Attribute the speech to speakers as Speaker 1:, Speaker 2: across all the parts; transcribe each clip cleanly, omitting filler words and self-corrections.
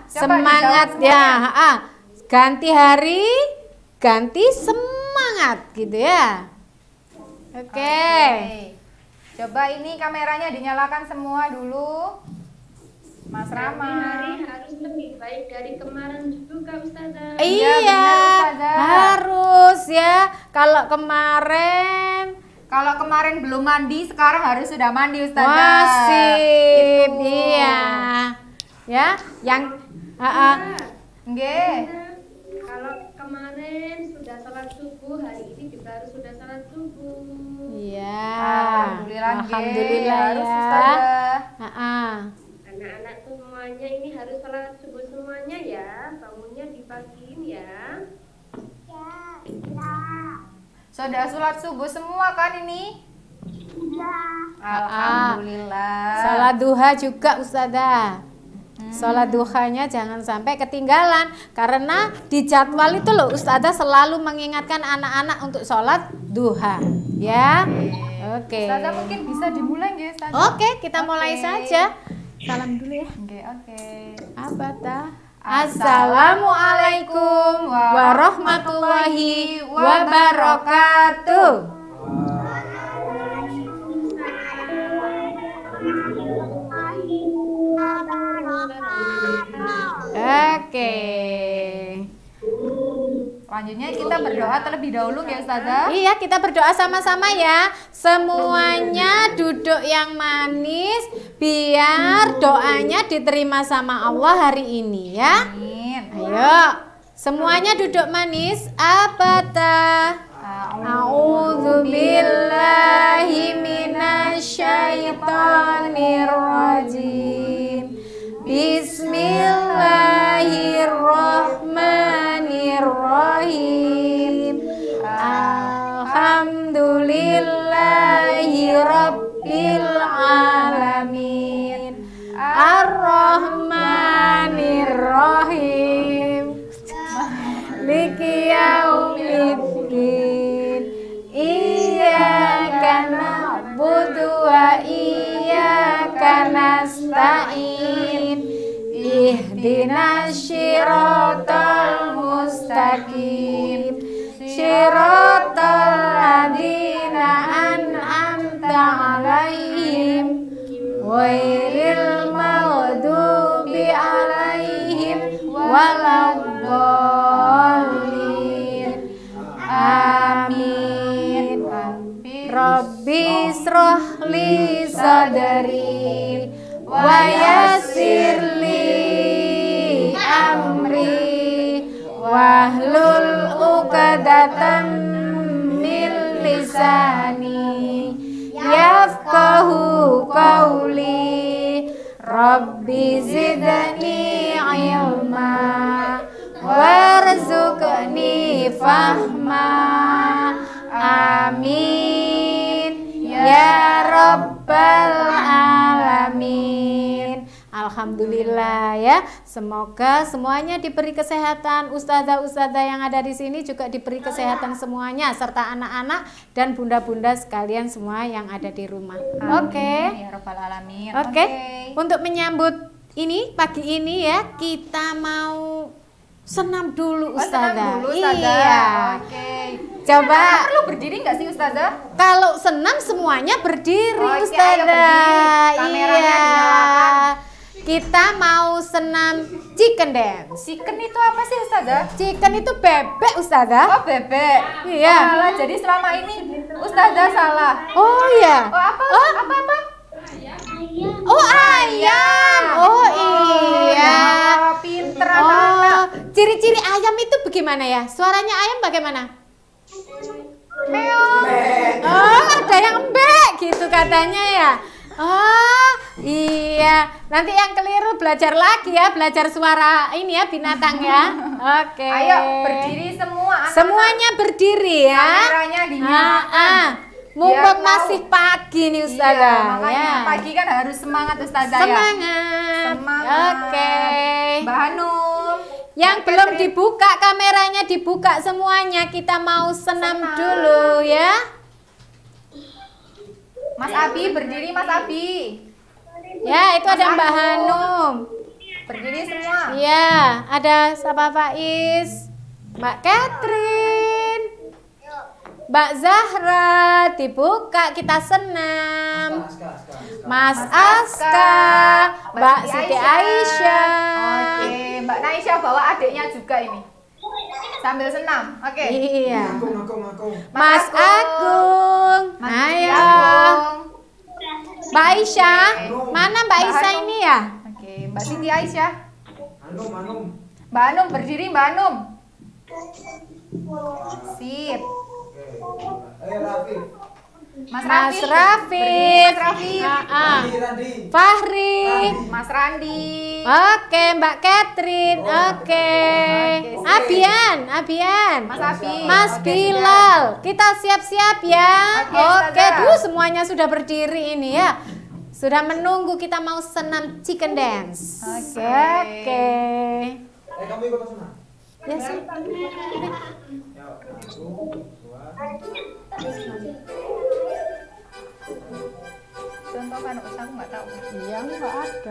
Speaker 1: Semangat ya. Ganti hari, ganti semangat gitu ya. Oke.
Speaker 2: Coba ini kameranya dinyalakan semua dulu. Mas Rama.
Speaker 3: Hari harus lebih baik dari kemarin juga Ustazah.
Speaker 1: Iya,
Speaker 2: benar, Ustazah.
Speaker 1: harus ya. Kalau kemarin belum mandi, sekarang harus sudah mandi Ustazah. Wasip, iya. Ya, yang
Speaker 2: nggih.
Speaker 3: Kalau kemarin sudah sholat subuh, hari ini juga harus sudah sholat subuh.
Speaker 1: Iya.
Speaker 2: Alhamdulillah
Speaker 1: harus
Speaker 2: ya.
Speaker 1: Ustazah.
Speaker 3: Anak-anak semuanya ini harus sholat subuh semuanya ya. Bangunnya dipagiin ya.
Speaker 2: Sudah sholat subuh semua kan ini? Alhamdulillah.
Speaker 1: Sholat duha juga Ustazah. Sholat duhanya jangan sampai ketinggalan. Karena di jadwal itu loh Ustazah selalu mengingatkan anak-anak untuk sholat duha. Ya. Oke.
Speaker 2: Ustazah mungkin bisa dimulai nggih Ustazah?
Speaker 1: Oke, kita mulai saja. Salam dulu ya.
Speaker 2: Oke.
Speaker 1: Apa tah? Assalamualaikum warahmatullahi wabarakatuh. Oke.
Speaker 2: Selanjutnya kita berdoa terlebih dahulu ya Ustazah.
Speaker 1: Iya, kita berdoa sama-sama ya. Semuanya duduk yang manis biar doanya diterima sama Allah hari ini ya.
Speaker 2: Amin.
Speaker 1: Ayo, semuanya duduk manis. Apa-tah? A'udzubillahi minasyaitonirrajim. Bismillahirrahmanirrahim. Alhamdulillahi rabbil alamin. Ar-Rahmanir-Rahim. Maliki yaumiddin. Iyyaka na'budu wa iyyaka nasta'in. Ihdinas shiratal mustaqim. Shiratal ladzina an'amta 'alaihim ghairil maghdubi 'alaihim waladdallin. Amin. Rabbi shrah li sadri wa yassir li amri wahlul 'uqdatam min lisani yafqahu qawli. Rabbi zidni ilma warzuqni fahma. Amin ya rabbal alamin. Alhamdulillah ya. Semoga semuanya diberi kesehatan. Ustazah-ustazah yang ada di sini juga diberi kesehatan semuanya, serta anak-anak dan bunda-bunda sekalian semua yang ada di rumah. Oke.
Speaker 2: Ya rabbal alamin.
Speaker 1: Oke. Untuk menyambut ini pagi ini ya, kita mau senam dulu Ustazah.
Speaker 2: Senam dulu Ustazah.
Speaker 1: Iya.
Speaker 2: Oke.
Speaker 1: Coba
Speaker 2: Perlu berdiri nggak sih Ustazah?
Speaker 1: kalau senam semuanya berdiri
Speaker 2: Oke, ayo
Speaker 1: Ustazah.
Speaker 2: berdiri. Kameranya
Speaker 1: Iya.
Speaker 2: dinyalakan.
Speaker 1: Kita mau senam chicken dance.
Speaker 2: Chicken itu apa sih Ustazah?
Speaker 1: Chicken itu bebek Ustazah.
Speaker 2: Oh bebek.
Speaker 1: Iya.
Speaker 2: Salah. Jadi selama ini Ustazah salah.
Speaker 1: Oh iya.
Speaker 2: Oh apa?
Speaker 1: Oh.
Speaker 2: Apa?
Speaker 1: Oh ayam. Oh iya.
Speaker 2: Pinter
Speaker 1: Oh,
Speaker 2: anak-anak.
Speaker 1: ciri-ciri ayam itu bagaimana ya? Suaranya ayam bagaimana?
Speaker 2: Meong.
Speaker 1: Oh, ada yang embek gitu katanya ya. Oh, iya. Nanti yang keliru belajar lagi ya, belajar suara ini ya binatang ya. Oke.
Speaker 2: Ayo berdiri semua. anak-anak.
Speaker 1: Semuanya berdiri ya.
Speaker 2: Kameranya dinyalakan.
Speaker 1: Mumpung
Speaker 2: Biar tahu.
Speaker 1: masih pagi nih
Speaker 2: Iya,
Speaker 1: Ustazah.
Speaker 2: makanya
Speaker 1: ya.
Speaker 2: pagi kan harus semangat Ustazah ya.
Speaker 1: Semangat.
Speaker 2: Semangat.
Speaker 1: Oke.
Speaker 2: Mbak Hanum.
Speaker 1: Yang
Speaker 2: Mbak
Speaker 1: belum
Speaker 2: Catherine.
Speaker 1: dibuka kameranya dibuka semuanya. Kita mau senam dulu ya.
Speaker 2: Mas Abi berdiri Mas Abi.
Speaker 1: Ya, itu ada Mbak Hanum.
Speaker 2: Berdiri semua.
Speaker 1: Iya, ada siapa Faiz? Mbak Catherine. Mbak Zahra, dibuka kita senam. Mas Aska, Mbak Siti Aisyah.
Speaker 2: Oke, Mbak Naisha bawa adiknya juga ini. Sambil senam. Oke.
Speaker 1: Iya.
Speaker 4: Aku.
Speaker 1: Mas Agung.
Speaker 2: Mas
Speaker 1: Ayo.
Speaker 2: Agung.
Speaker 1: Mbak Aisyah. Mana Mbak
Speaker 2: Mbak
Speaker 1: Aisyah
Speaker 2: Hanum.
Speaker 1: ini ya?
Speaker 2: Oke, Mbak Siti Aisyah.
Speaker 4: Anum.
Speaker 2: Mbak Anum berdiri, Mbak Anum. Sip.
Speaker 4: Rafif.
Speaker 2: Mas
Speaker 1: Mas
Speaker 2: Rafif.
Speaker 1: Rafif.
Speaker 2: Mas Rafif.
Speaker 4: Randi.
Speaker 1: Fahri.
Speaker 2: Mas Randi.
Speaker 1: Oke, Mbak Catherine. Oke. Abian.
Speaker 2: Mas Abi.
Speaker 1: Mas
Speaker 2: Oke,
Speaker 1: Bilal. Kita siap-siap ya.
Speaker 2: Oke,
Speaker 1: Oke,
Speaker 2: Ustazah.
Speaker 1: duh semuanya sudah berdiri ini ya. Sudah menunggu kita mau senam chicken dance.
Speaker 2: Oke.
Speaker 1: Oke.
Speaker 4: Kamu ikut sana.
Speaker 1: Ya, sih.
Speaker 4: Ya, 1, 2.
Speaker 2: Contoh kan aku nggak tahu.
Speaker 1: Iya, enggak ada.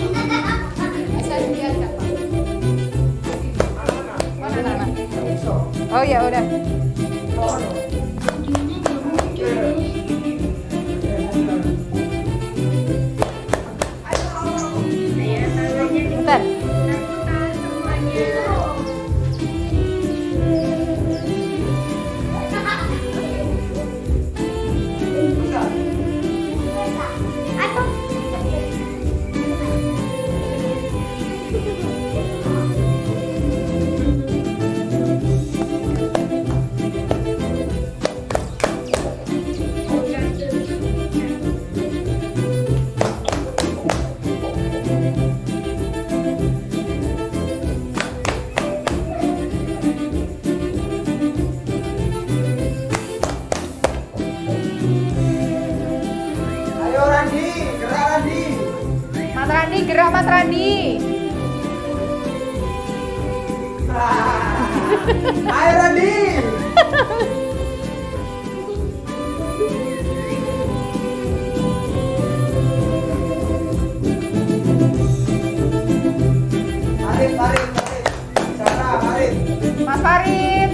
Speaker 2: Bisa dilihat nggak, Pak? Mana? Oh ya udah.
Speaker 1: Bentar.
Speaker 4: Ayo Randi, gerak Randi.
Speaker 2: Mas Randi, gerak Mas Randi.
Speaker 4: Ayo Randi. Farid. Sarah, Farid.
Speaker 2: Mas Farid.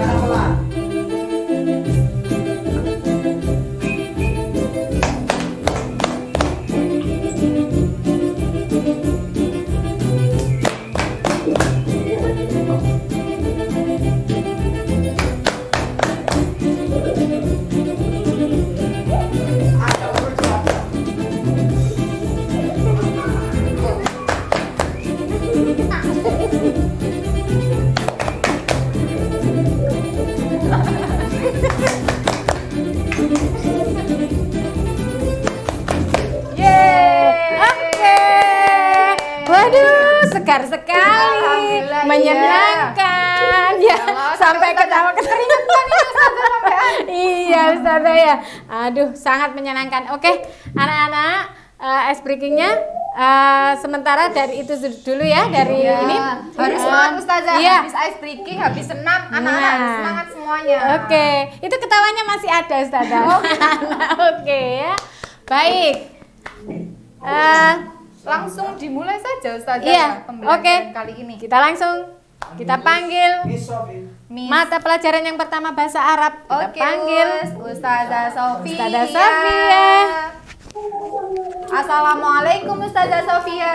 Speaker 4: Pelan.
Speaker 2: Yeay.
Speaker 1: Oke. Waduh, segar sekali.
Speaker 2: Alhamdulillah,
Speaker 1: Menyenangkan. Ya,
Speaker 2: Allah,
Speaker 1: sampai
Speaker 2: Ustazah,
Speaker 1: ketawa
Speaker 2: keringetan ini Ustazah sampean.
Speaker 1: Iya, Ustazah ya. Aduh, sangat menyenangkan. Oke, anak-anak, ice breakingnya sementara dari itu dulu ya, dari
Speaker 2: Iya.
Speaker 1: ini.
Speaker 2: Harus semangat Ustazah.
Speaker 1: Iya.
Speaker 2: Habis ice breaking, habis senam, anak-anak
Speaker 1: Nah.
Speaker 2: harus semangat semuanya.
Speaker 1: Oke, itu ketawanya masih ada Ustazah. Oke ya. Baik.
Speaker 2: Langsung dimulai saja Ustazah
Speaker 1: Iya,
Speaker 2: pembelajaran
Speaker 1: oke.
Speaker 2: kali ini.
Speaker 1: Kita langsung panggil
Speaker 4: Miss Sofi.
Speaker 2: Miss.
Speaker 1: mata pelajaran yang pertama bahasa Arab. Kita
Speaker 2: Oke,
Speaker 1: panggil
Speaker 2: Ustazah Sofia.
Speaker 1: Ustazah Sofia.
Speaker 2: Assalamualaikum Ustazah Sofia.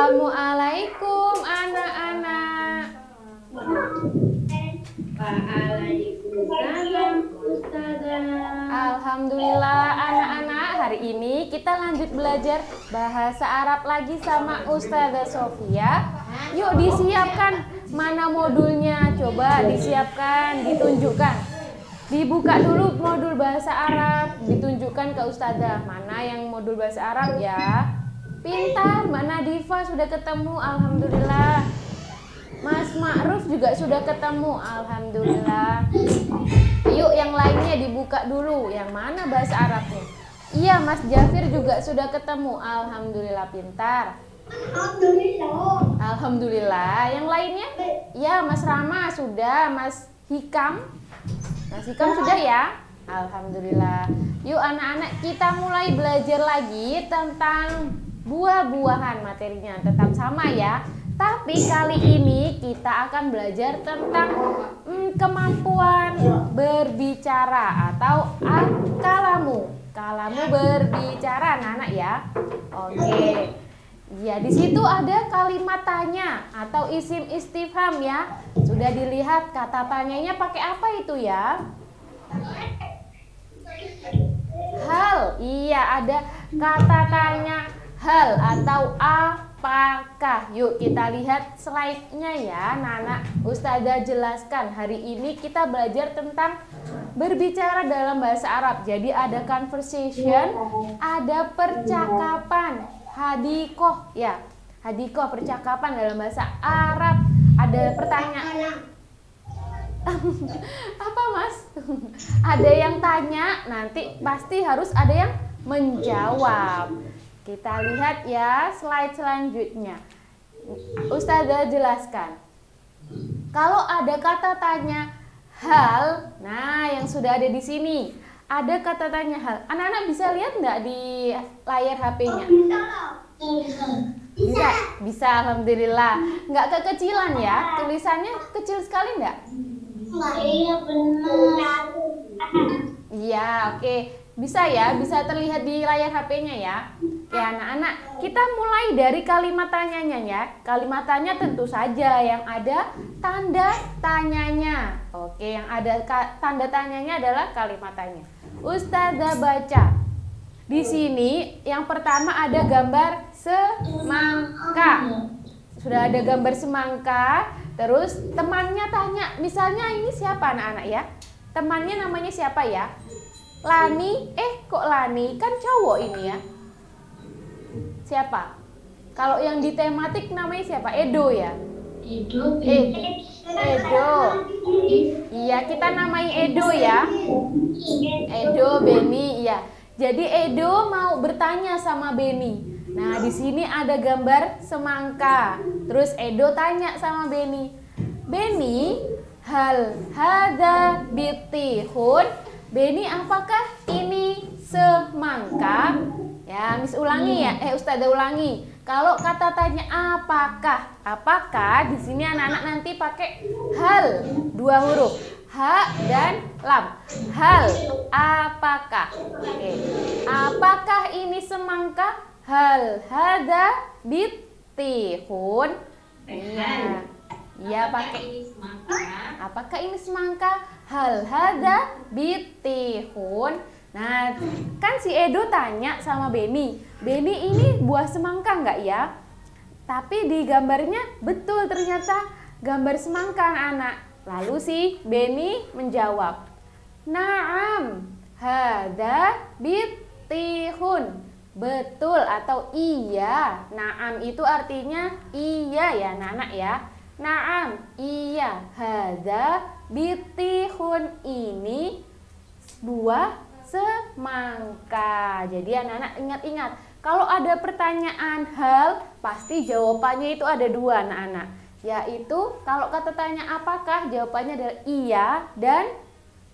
Speaker 1: Assalamualaikum anak-anak.
Speaker 3: Waalaikumsalam Ustazah.
Speaker 1: Alhamdulillah ini kita lanjut belajar bahasa Arab lagi sama Ustazah Sofia. Yuk disiapkan mana modulnya, coba disiapkan, ditunjukkan. Dibuka dulu modul bahasa Arab, ditunjukkan ke Ustazah. Mana yang modul bahasa Arab ya? Pintar, Mbak Nadifa sudah ketemu, alhamdulillah. Mas Ma'ruf juga sudah ketemu, alhamdulillah. Yuk yang lainnya dibuka dulu. Yang mana bahasa Arabnya? Iya, Mas Jafir juga sudah ketemu, alhamdulillah, pintar. Alhamdulillah. Yang lainnya? Ya, Mas Rama sudah, Mas Hikam. Mas Hikam sudah ya? Alhamdulillah. Yuk anak-anak, kita mulai belajar lagi tentang buah-buahan. Materinya tetap sama ya. Tapi kali ini kita akan belajar tentang kemampuan berbicara atau kalamu. Kalamu berbicara, anak-anak ya. Oke. Ya, di situ ada kalimat tanya atau isim istifham ya. Sudah dilihat kata tanyanya pakai apa itu ya? Hal. Iya, ada kata tanya hal atau apakah. Yuk kita lihat slide-nya ya, Nana. Ustazah jelaskan. Hari ini kita belajar tentang berbicara dalam bahasa Arab. Jadi ada conversation, ada percakapan. Hadikoh ya, hadikoh percakapan dalam bahasa Arab. Ada pertanyaan. Apa Mas? Ada yang tanya, nanti pasti harus ada yang menjawab. Kita lihat ya slide selanjutnya. Ustazah jelaskan. Kalau ada kata tanya hal, nah yang sudah ada di sini. Ada kata tanya hal. Anak-anak bisa lihat enggak di layar HP-nya? Bisa, bisa, alhamdulillah. Enggak kekecilan ya? Tulisannya kecil sekali enggak?
Speaker 3: Iya benar.
Speaker 1: Iya, oke. Bisa ya, bisa terlihat di layar HP-nya ya. Oke anak-anak, kita mulai dari kalimat tanyanya ya. Kalimat tanya tentu saja yang ada tanda tanyanya. Oke, yang ada tanda tanyanya adalah kalimat tanya. Ustazah baca. Di sini yang pertama ada gambar semangka. Sudah ada gambar semangka. Terus temannya tanya, misalnya ini siapa anak-anak ya? Temannya namanya siapa ya? Lani. Kok Lani? Kan cowok ini ya. Siapa? Kalau yang di tematik namanya siapa? Edo ya? Edo. Edo. Iya, kita namai Edo ya. Edo, Beni, iya. Jadi Edo mau bertanya sama Beni. Nah, di sini ada gambar semangka. Terus Edo tanya sama Beni. Beni, hal hadza bitihun? Beni, apakah ini semangka? Ya, Miss ulangi ya. Ustazah ulangi. Kalau kata tanya apakah? Apakah di sini anak-anak nanti pakai hal, 2 huruf. Ha dan lam. Hal, apakah? Oke. Apakah ini semangka? Hal hadza bitihun? Iya. Iya pakai. Apakah ini semangka? Hal hadza bitihun? Nah, kan si Edo tanya sama Beni. Beni, ini buah semangka enggak ya? Tapi di gambarnya betul ternyata gambar semangka anak. Lalu si Beni menjawab, Naam, hadza bitihun. Betul atau iya. Naam itu artinya iya ya anak-anak ya. Naam, iya. Hadza bitihun, ini buah semangka. Jadi anak-anak ingat-ingat, kalau ada pertanyaan hal, pasti jawabannya itu ada 2 anak-anak. Yaitu kalau kata tanya apakah, jawabannya adalah iya dan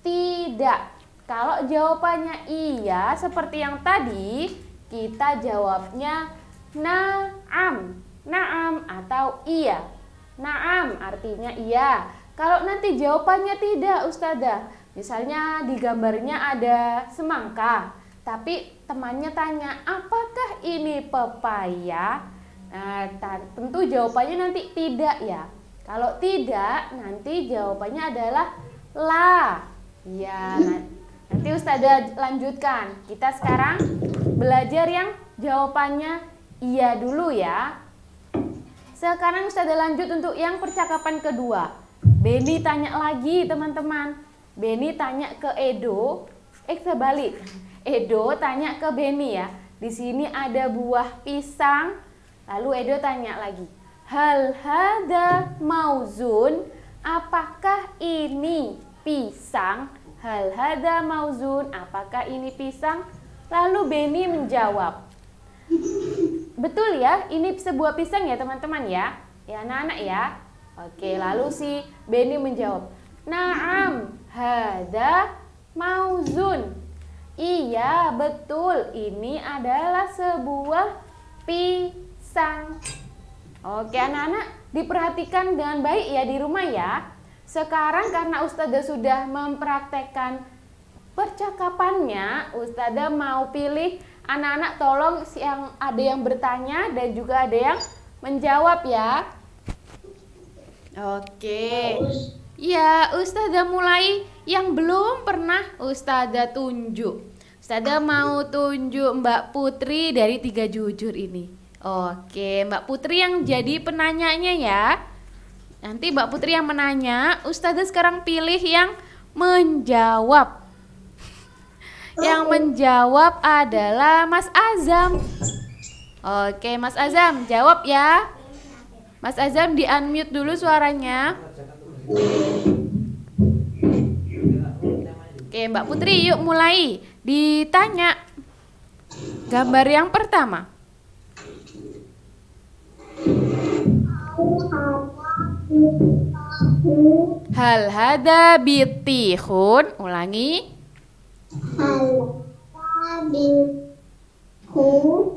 Speaker 1: tidak. Kalau jawabannya iya seperti yang tadi, kita jawabnya na'am. Na'am atau iya. Na'am artinya iya. Kalau nanti jawabannya tidak, Ustazah, misalnya di gambarnya ada semangka, tapi temannya tanya, apakah ini pepaya? Nah, tentu jawabannya nanti tidak ya. Kalau tidak, nanti jawabannya adalah la. Ya, nanti Ustazah lanjutkan. Kita sekarang
Speaker 5: belajar yang jawabannya iya dulu ya. Sekarang Ustazah lanjut untuk yang percakapan kedua. Beni tanya lagi teman-teman. Beni tanya ke Edo. Terbalik. Edo tanya ke Beni ya. Di sini ada buah pisang. Lalu Edo tanya lagi. Hal hada mauzun? Apakah ini pisang? Hal hada mauzun? Apakah ini pisang? Lalu Beni menjawab. Betul ya, ini sebuah pisang ya teman-teman ya. Ya anak-anak ya. Oke, lalu si Beni menjawab. Naam, hada mauzun. Iya, betul. Ini adalah sebuah pisang. Oke anak-anak, diperhatikan dengan baik ya di rumah ya. Sekarang karena Ustazah sudah mempraktekkan percakapannya, Ustazah mau pilih anak-anak tolong yang ada yang bertanya dan juga ada yang menjawab ya. Oke. Ya, Ustazah mulai yang belum pernah Ustazah tunjuk. Ustazah mau tunjuk Mbak Putri dari 3 jujur ini. Oke, Mbak Putri yang jadi penanyanya ya. Nanti Mbak Putri yang menanya, Ustazah sekarang pilih yang menjawab. Yang menjawab adalah Mas Azam. Oke, Mas Azam, jawab ya. Mas Azam di-unmute dulu suaranya. Oke, Mbak Putri yuk mulai. Ditanya. Gambar yang pertama. Hal hada bitihun. Ulangi.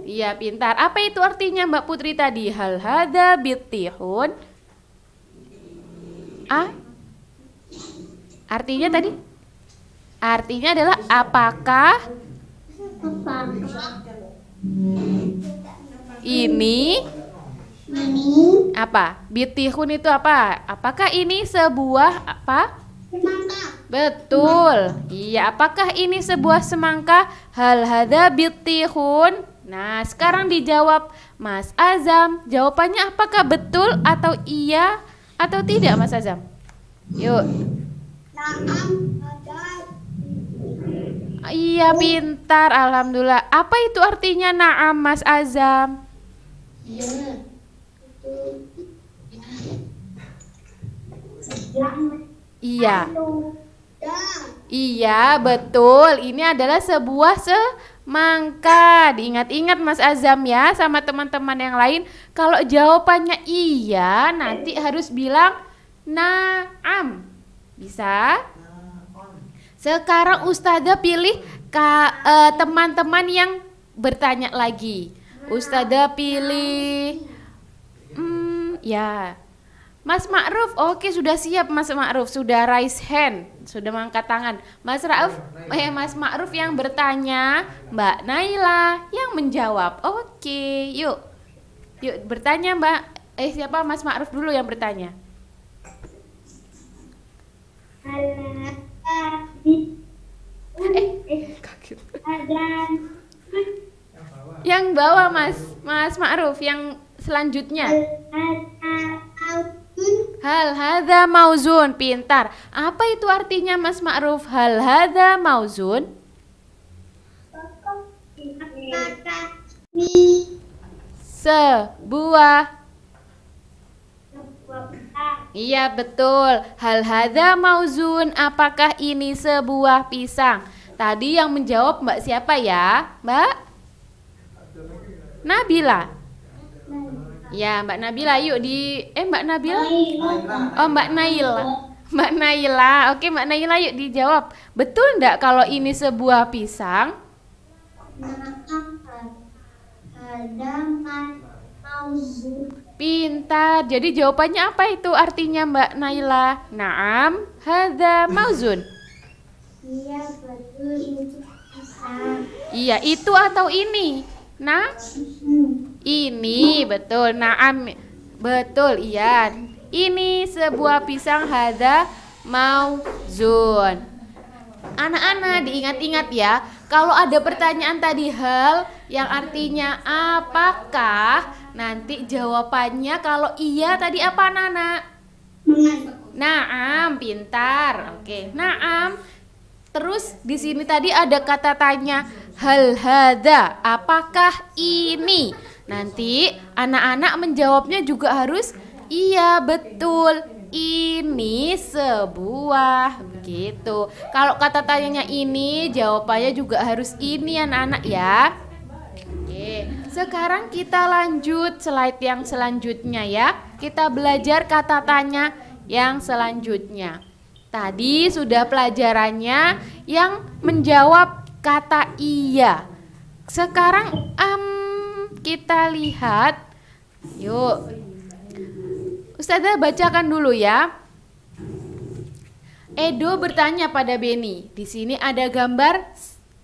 Speaker 5: Iya, pintar. Apa itu artinya Mbak Putri tadi? Hal hada bitihun. Artinya tadi? Artinya adalah apakah ini apa? Bitihun itu apa? Apakah ini sebuah apa? Betul. Iya, apakah ini sebuah semangka? Hal hada bitihun. Nah, sekarang dijawab Mas Azam. Jawabannya apakah betul atau iya atau tidak Mas Azam? Yuk. Iya, pintar. Alhamdulillah. Apa itu artinya na'am Mas Azam? Iya. Iya, betul. Ini adalah sebuah semangka. Diingat-ingat Mas Azam ya sama teman-teman yang lain. Kalau jawabannya iya, nanti harus bilang na'am. Bisa? Sekarang Ustazah pilih teman-teman yang bertanya lagi. Ustazah pilih ya. Mas Ma'ruf, oke sudah siap Mas Ma'ruf, sudah raise hand, sudah mengangkat tangan. Mas Ma'ruf yang bertanya, Mbak Naila yang menjawab. Oke, yuk. Yuk bertanya Mbak. Siapa Mas Ma'ruf dulu yang bertanya? Yang bawah Mas Ma'ruf yang selanjutnya. Hal hadza mauzun, pintar. Apa itu artinya Mas Ma'ruf? Hal hadza mauzun? Sebuah. Iya betul. Hal hadza mauzun, apakah ini sebuah pisang? Tadi yang menjawab Mbak siapa ya? Mbak Nabila. Ya, Mbak Nabila, yuk Mbak Nabila? Oh, Mbak Naila. Mbak Naila, oke Mbak Naila yuk dijawab. Betul enggak kalau ini sebuah pisang? Pintar. Jadi jawabannya apa itu artinya Mbak Naila? Naam, hadza mauzun.
Speaker 3: Iya, betul itu pisang.
Speaker 5: Iya, itu atau ini? Nah, ini betul. Naam, betul. Iya, ini sebuah pisang hadza mauzun. Anak-anak diingat-ingat ya, Kalau ada pertanyaan tadi hal yang artinya apakah, nanti jawabannya kalau iya tadi apa Nana? Naam, pintar. Oke, naam. Terus di sini tadi ada kata tanya hal hada, apakah ini? Nanti anak-anak menjawabnya juga harus iya, betul. Ini sebuah, begitu. Kalau kata tanyanya ini, jawabannya juga harus ini anak-anak ya. Oke, sekarang kita lanjut slide yang selanjutnya ya. Kita belajar kata tanya yang selanjutnya. Tadi sudah pelajarannya yang menjawab kata iya. Sekarang kita lihat, yuk. Ustazah bacakan dulu ya. Edo bertanya pada Beni. Di sini ada gambar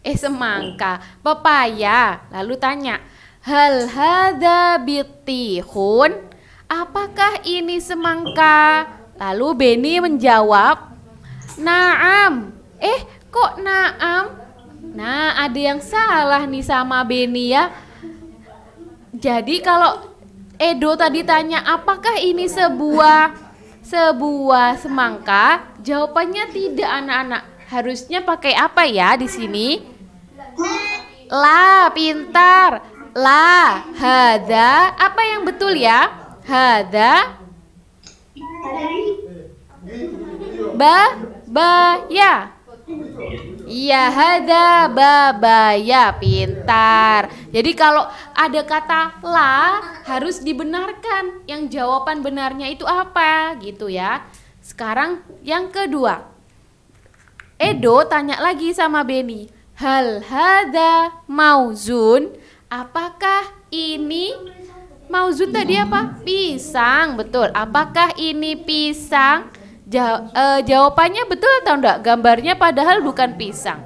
Speaker 5: semangka, pepaya. Lalu tanya, hal hada bitihun? Apakah ini semangka? Lalu Beni menjawab, naam. Kok naam? Nah, ada yang salah nih sama Beni ya. Jadi kalau Edo tadi tanya apakah ini sebuah semangka? Jawabannya tidak anak-anak. Harusnya pakai apa ya di sini? La, pintar. La, hada. Apa yang betul ya? Hada. Ya. Iya, hada babaya, pintar. Jadi kalau ada kata la harus dibenarkan. Yang jawaban benarnya itu apa gitu ya. Sekarang yang kedua. Edo tanya lagi sama Beni. Hal hada mauzun? Apakah ini mauzun tadi apa? Pisang, betul. Apakah ini pisang? Jawabannya betul atau enggak? Gambarnya padahal bukan pisang.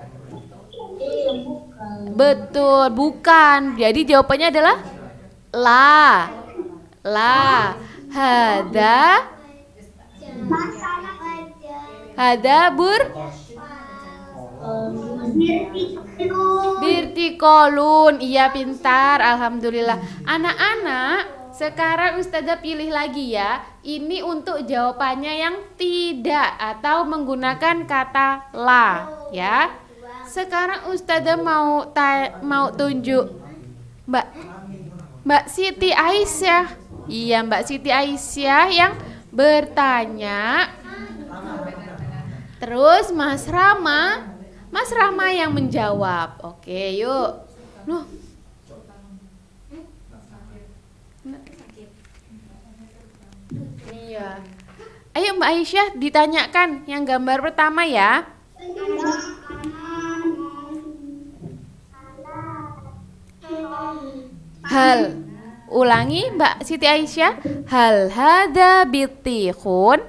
Speaker 5: Betul, bukan. Jadi jawabannya adalah la. Hada birtikolun. Iya, pintar. Alhamdulillah. Anak-anak, sekarang Ustazah pilih lagi ya. Ini untuk jawabannya yang tidak atau menggunakan kata la ya. Sekarang Ustazah mau tunjuk Mbak Siti Aisyah. Iya, Mbak Siti Aisyah yang bertanya. Terus Mas Rama yang menjawab. Oke, yuk. Loh. Iya. Ayo Mbak Aisyah ditanyakan yang gambar pertama ya. Ulangi Mbak Siti Aisyah. Hal hada bitihun?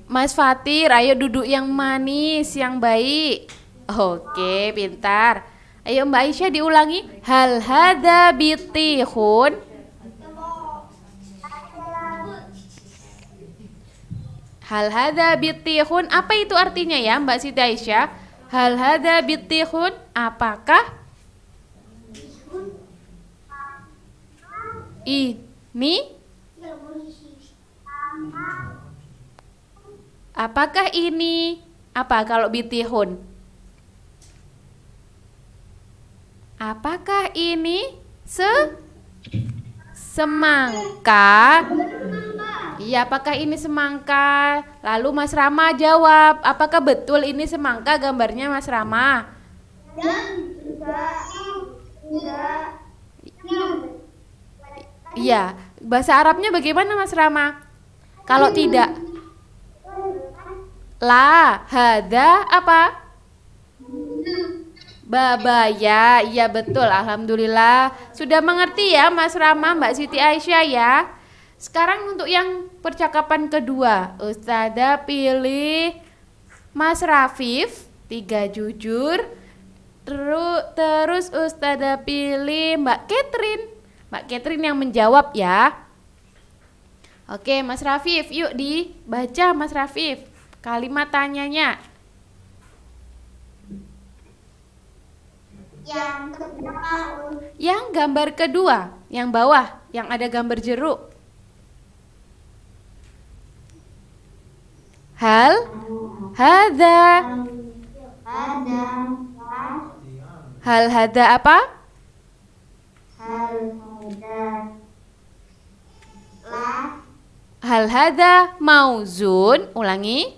Speaker 5: Mas Fatir, ayo duduk yang manis, yang baik. Oke, pintar. Ayo Mbak Aisyah diulangi. Hal hada bitihun? Hal hada bitihun, apa itu artinya ya Mbak Siti Aisyah? Hal hada bitihun, apakah ini? Apakah ini? Apa kalau bitihun? Apakah ini semangka? Iya, apakah ini semangka? Lalu Mas Rama jawab, apakah betul ini semangka gambarnya Mas Rama? Iya, bahasa Arabnya bagaimana Mas Rama? Kalau tidak? La, hada, apa? Babaya, iya betul, alhamdulillah. Sudah mengerti ya Mas Rama, Mbak Siti Aisyah ya. Sekarang untuk yang percakapan kedua, Ustazah pilih Mas Rafif, 3 jujur. Terus Ustazah pilih Mbak Catherine. Mbak Catherine yang menjawab ya. Oke Mas Rafif, yuk dibaca Mas Rafif Kalimat tanyanya.
Speaker 3: Yang kedua.
Speaker 5: Yang gambar kedua, yang bawah, yang ada gambar jeruk. Hal hada.
Speaker 3: Ada.
Speaker 5: Hal hada apa?
Speaker 3: Hal ada. La.
Speaker 5: Hal hada mauzun. Ulangi.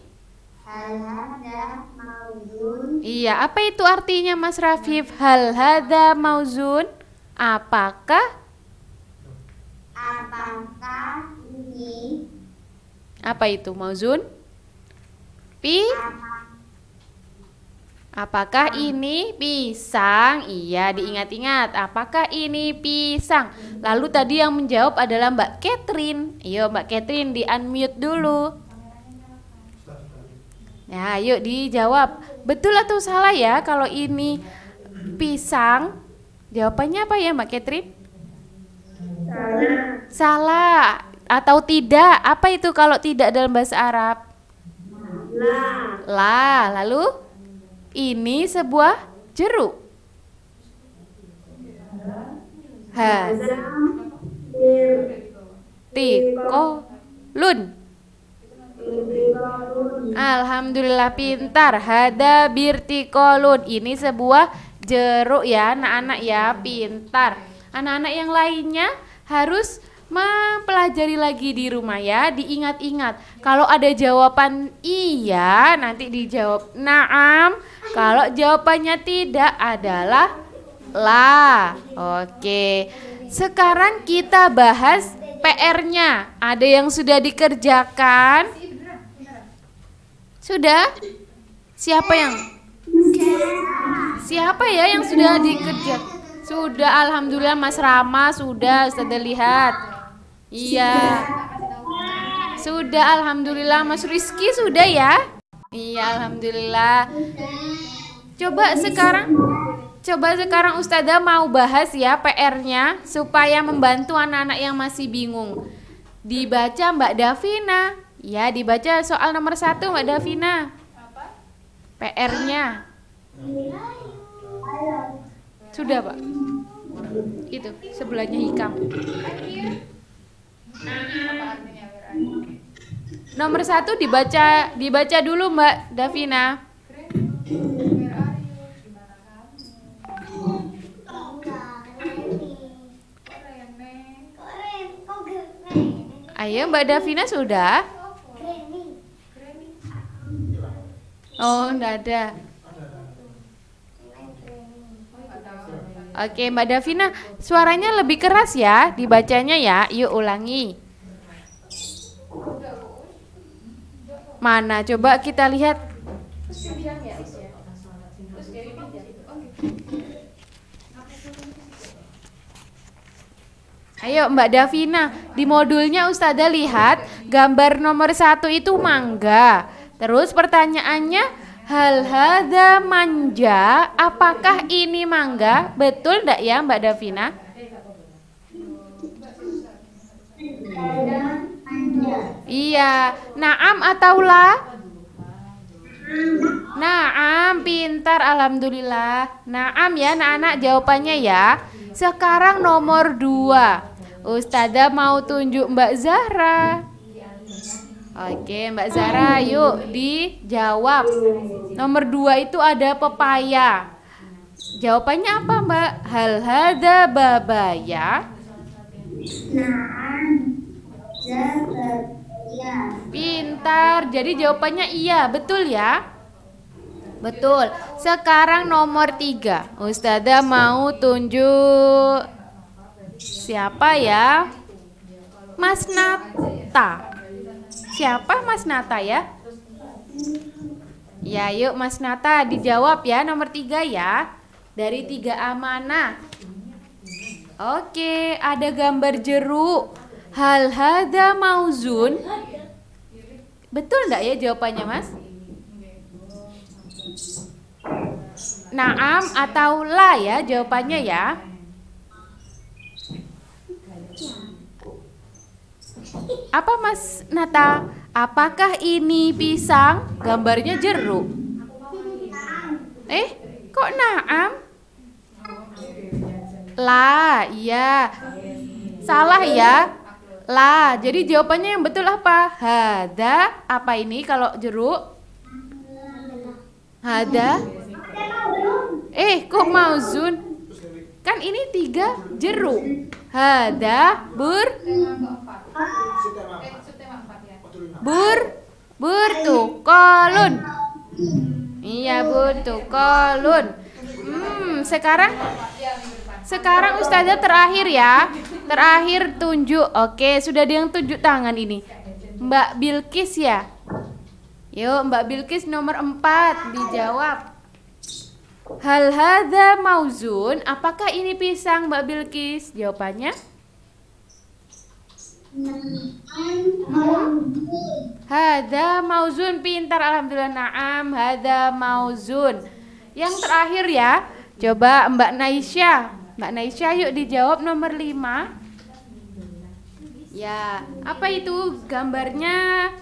Speaker 3: Hal ada. Mauzun.
Speaker 5: Iya, apa itu artinya Mas Rafif? Hal hada mauzun? Apakah?
Speaker 3: Apakah ini?
Speaker 5: Apa itu mauzun? Apakah ini pisang? Iya, diingat-ingat. Apakah ini pisang? Lalu tadi yang menjawab adalah Mbak Catherine. Ayo Mbak Catherine di-unmute dulu. Ya, yuk dijawab. Betul atau salah ya kalau ini pisang? Jawabannya apa ya Mbak Catherine? Salah atau tidak? Apa itu kalau tidak dalam bahasa Arab? La. Lalu ini sebuah jeruk. Tikolun. Alhamdulillah pintar. Hada birtikolun. Ini sebuah jeruk ya anak-anak ya, pintar. Anak-anak yang lainnya harus mempelajari lagi di rumah ya, diingat-ingat. Kalau ada jawaban iya, nanti dijawab naam. Kalau jawabannya tidak adalah la. Oke. Sekarang kita bahas PR-nya. Ada yang sudah dikerjakan? Sudah? Siapa ya yang sudah dikerjakan? Sudah, alhamdulillah Mas Rama sudah lihat. Iya. Sudah, alhamdulillah Mas Rizky sudah ya? Iya, alhamdulillah. Coba sekarang Ustazah mau bahas ya PR-nya supaya membantu anak-anak yang masih bingung. Dibaca Mbak Davina. Ya, dibaca soal nomor 1 Mbak Davina. PR-nya. Sudah, Pak. Itu sebelahnya hikam. Nomor 1 dibaca dulu Mbak Davina. Ayo Mbak Davina sudah? Oh, enggak ada. Oke, Mbak Davina, suaranya lebih keras ya dibacanya ya. Yuk ulangi. Mana? Coba kita lihat. Ayo Mbak Davina, di modulnya Ustazah lihat gambar nomor 1 itu mangga. Terus pertanyaannya, hal hadza manja, apakah ini mangga? Betul enggak ya Mbak Davina? Iya, naam atau la? Naam, pintar alhamdulillah. Naam ya anak-anak jawabannya ya. Sekarang nomor 2. Ustazah mau tunjuk Mbak Zahra. Oke, Mbak Zahra, yuk dijawab. Nomor 2 itu ada pepaya. Jawabannya apa, Mbak? Hal hadza babaya? Pintar. Jadi jawabannya iya, betul ya? Betul. Sekarang nomor 3. Ustazah mau tunjuk siapa ya? Mas Nata. Siapa Mas Nata ya? Ya, yuk Mas Nata dijawab ya nomor 3 ya. Dari 3A mana? Oke, ada gambar jeruk. Hal hadza mauzun? Betul enggak ya jawabannya, Mas? Naam atau la ya jawabannya ya? Apa Mas Nata? Apakah ini pisang? Gambarnya jeruk. Kok na'am? La, iya. Salah ya. La, jadi jawabannya yang betul apa? Hada, apa ini kalau jeruk? Hada. Kok mauzun? Kan ini 3 jeruk. Hada, burtukolun. Iya, burtukolun. Sekarang Ustazah terakhir ya. Terakhir tunjuk. Oke, sudah ada yang tunjuk tangan ini. Mbak Bilkis ya. Yuk, Mbak Bilkis nomor 4 dijawab. Hal hadza mauzun? Apakah ini pisang, Mbak Bilkis? Jawabannya? Hadza mauzun, pintar, alhamdulillah. Na'am, hadza mauzun. Yang terakhir ya. Coba Mbak Naisha. Mbak Naisha yuk dijawab nomor 5. Ya, apa itu gambarnya?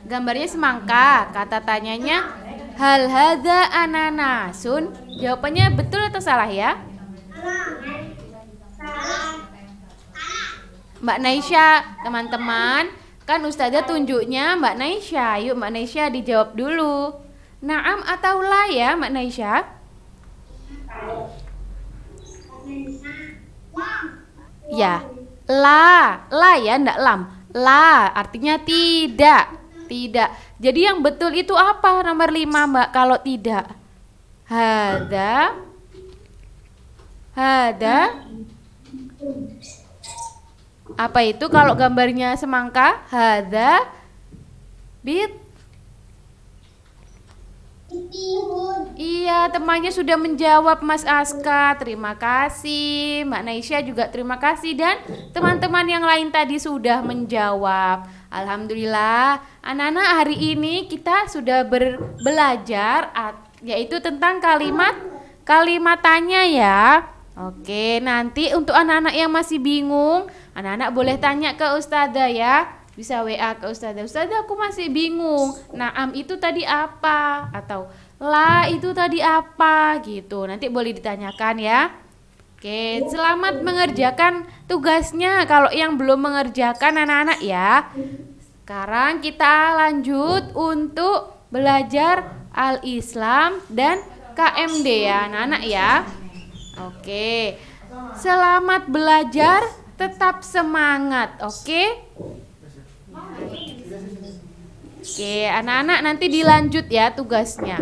Speaker 5: Gambarnya semangka. Kata tanyanya, hal hadza ananasun? Jawabannya betul atau salah ya? Mbak Naisha, teman-teman, kan Ustazah tunjuknya Mbak Naisha. Yuk Mbak Naisha dijawab dulu. Naam atau la ya Mbak Naisha? Ya, la ya, ndak lam. La artinya tidak. Jadi yang betul itu apa nomor 5 Mbak kalau tidak? Hada. Apa itu kalau gambarnya semangka? Hada bit. Iya, temannya sudah menjawab Mas Aska. Terima kasih. Mbak Naisha juga terima kasih. Dan teman-teman yang lain tadi sudah menjawab. Alhamdulillah. Anak-anak, hari ini kita sudah belajar yaitu tentang kalimat tanya ya. Oke, nanti untuk anak-anak yang masih bingung, anak-anak boleh tanya ke Ustazah ya. Bisa WA ke Ustazah. Ustazah, aku masih bingung. Naam itu tadi apa? Atau la itu tadi apa? Gitu. Nanti boleh ditanyakan ya. Oke, selamat mengerjakan tugasnya. Kalau yang belum mengerjakan anak-anak ya. Sekarang kita lanjut untuk belajar Al-Islam dan KMD ya anak-anak ya. Oke. Selamat belajar, tetap semangat. Oke? Oke, anak-anak nanti dilanjut ya tugasnya.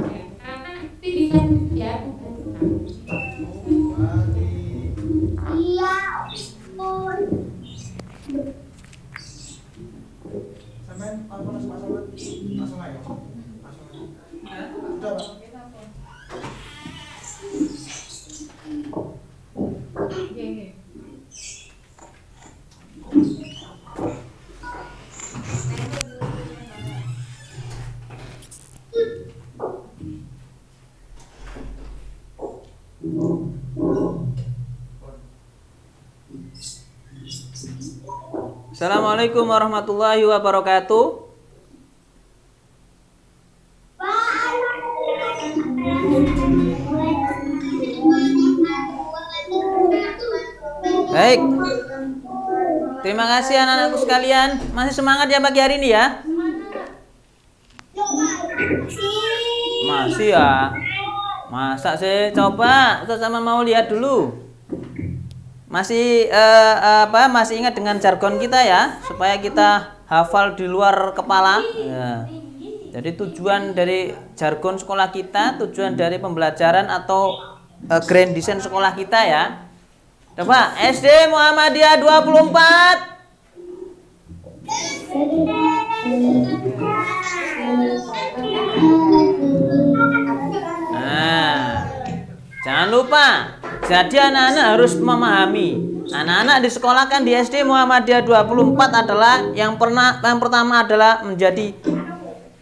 Speaker 6: Assalamualaikum warahmatullahi wabarakatuh. Baik. Terima kasih anak-anakku sekalian. Masih semangat ya pagi hari ini ya? Masih ya? Masa sih? Coba sama mau lihat dulu. Masih masih ingat dengan jargon kita ya, supaya kita hafal di luar kepala ya. Jadi tujuan dari jargon sekolah kita, tujuan dari pembelajaran atau grand design sekolah kita ya. Coba SD Muhammadiyah 24. Nah, jangan lupa. Jadi anak-anak harus memahami. Anak-anak di sekolah kan di SD Muhammadiyah 24 adalah yang pertama adalah menjadi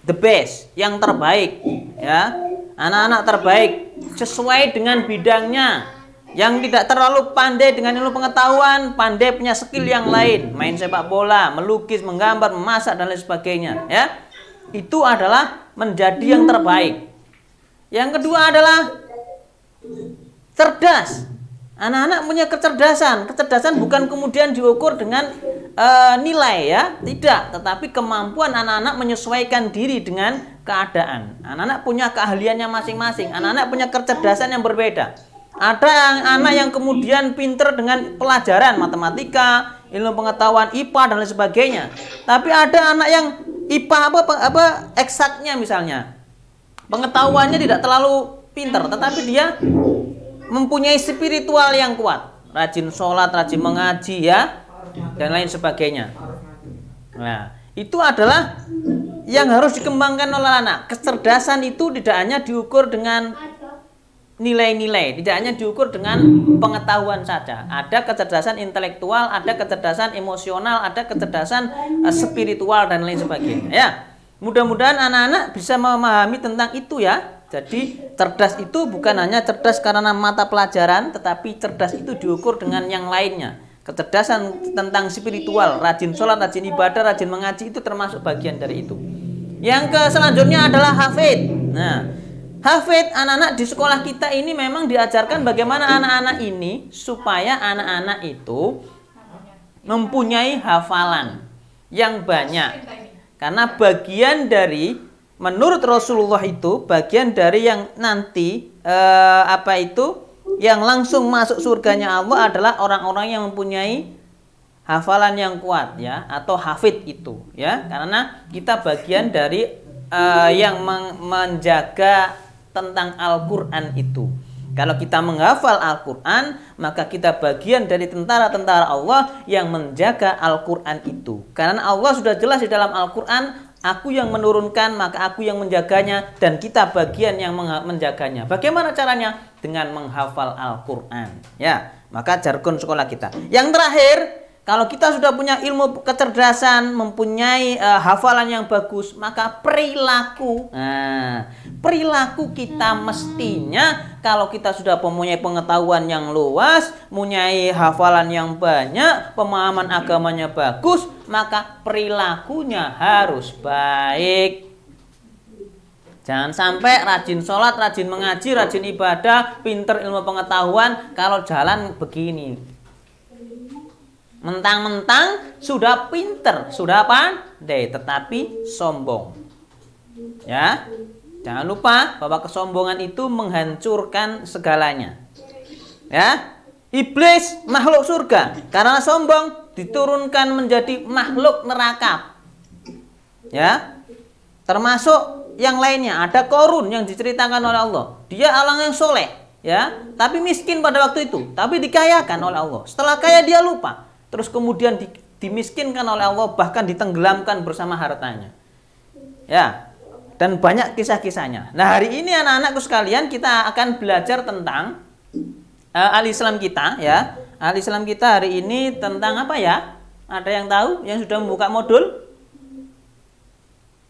Speaker 6: the best, yang terbaik ya. Anak-anak terbaik sesuai dengan bidangnya. Yang tidak terlalu pandai dengan ilmu pengetahuan, pandai punya skill yang lain, main sepak bola, melukis, menggambar, memasak dan lain sebagainya, ya. Itu adalah menjadi yang terbaik. Yang kedua adalah cerdas. Anak-anak punya kecerdasan. Kecerdasan bukan kemudian diukur dengan nilai, ya, tidak, tetapi kemampuan anak-anak menyesuaikan diri dengan keadaan. Anak-anak punya keahliannya masing-masing. Anak-anak punya kecerdasan yang berbeda. Ada anak yang kemudian pinter dengan pelajaran matematika, ilmu pengetahuan IPA dan lain sebagainya. Tapi ada anak yang IPA eksaknya misalnya, pengetahuannya tidak terlalu pinter, tetapi dia mempunyai spiritual yang kuat, rajin sholat, rajin mengaji, ya, dan lain sebagainya. Nah, itu adalah yang harus dikembangkan oleh anak. Kecerdasan itu tidak hanya diukur dengan nilai-nilai, tidak hanya diukur dengan pengetahuan saja. Ada kecerdasan intelektual, ada kecerdasan emosional, ada kecerdasan spiritual dan lain sebagainya, ya. Mudah-mudahan anak-anak bisa memahami tentang itu, ya. Jadi cerdas itu bukan hanya cerdas karena mata pelajaran, tetapi cerdas itu diukur dengan yang lainnya. Kecerdasan tentang spiritual, rajin sholat, rajin ibadah, rajin mengaji, itu termasuk bagian dari itu. Yang selanjutnya adalah hafid. Nah, hafid, anak-anak di sekolah kita ini memang diajarkan bagaimana anak-anak ini supaya anak-anak itu mempunyai hafalan yang banyak. Karena bagian dari, menurut Rasulullah itu, bagian dari yang nanti yang langsung masuk surganya Allah adalah orang-orang yang mempunyai hafalan yang kuat, ya, atau hafid itu, ya. Karena kita bagian dari yang menjaga tentang Al-Quran itu. Kalau kita menghafal Al-Quran, maka kita bagian dari tentara-tentara Allah yang menjaga Al-Quran itu. Karena Allah sudah jelas di dalam Al-Quran, aku yang menurunkan, maka aku yang menjaganya, dan kita bagian yang menjaganya. Bagaimana caranya? Dengan menghafal Al-Quran, ya. Maka jargon sekolah kita. Yang terakhir, kalau kita sudah punya ilmu kecerdasan, mempunyai hafalan yang bagus, maka perilaku. Nah, perilaku kita mestinya, kalau kita sudah mempunyai pengetahuan yang luas, mempunyai hafalan yang banyak, pemahaman agamanya bagus, maka perilakunya harus baik. Jangan sampai rajin sholat, rajin mengaji, rajin ibadah, pinter ilmu pengetahuan, kalau jalan begini. Mentang-mentang sudah pinter, sudah pandai, tetapi sombong. Ya, jangan lupa bahwa kesombongan itu menghancurkan segalanya. Ya, iblis makhluk surga, karena sombong diturunkan menjadi makhluk neraka. Ya, termasuk yang lainnya. Ada Qarun yang diceritakan oleh Allah. Dia orang yang soleh, ya, tapi miskin pada waktu itu, tapi dikayakan oleh Allah. Setelah kaya dia lupa. Terus kemudian dimiskinkan oleh Allah, bahkan ditenggelamkan bersama hartanya. Ya, dan banyak kisah-kisahnya. Nah, hari ini anak-anakku sekalian, kita akan belajar tentang al-Islam kita, ya. Al-Islam kita hari ini tentang apa, ya? Ada yang tahu? Yang sudah membuka modul?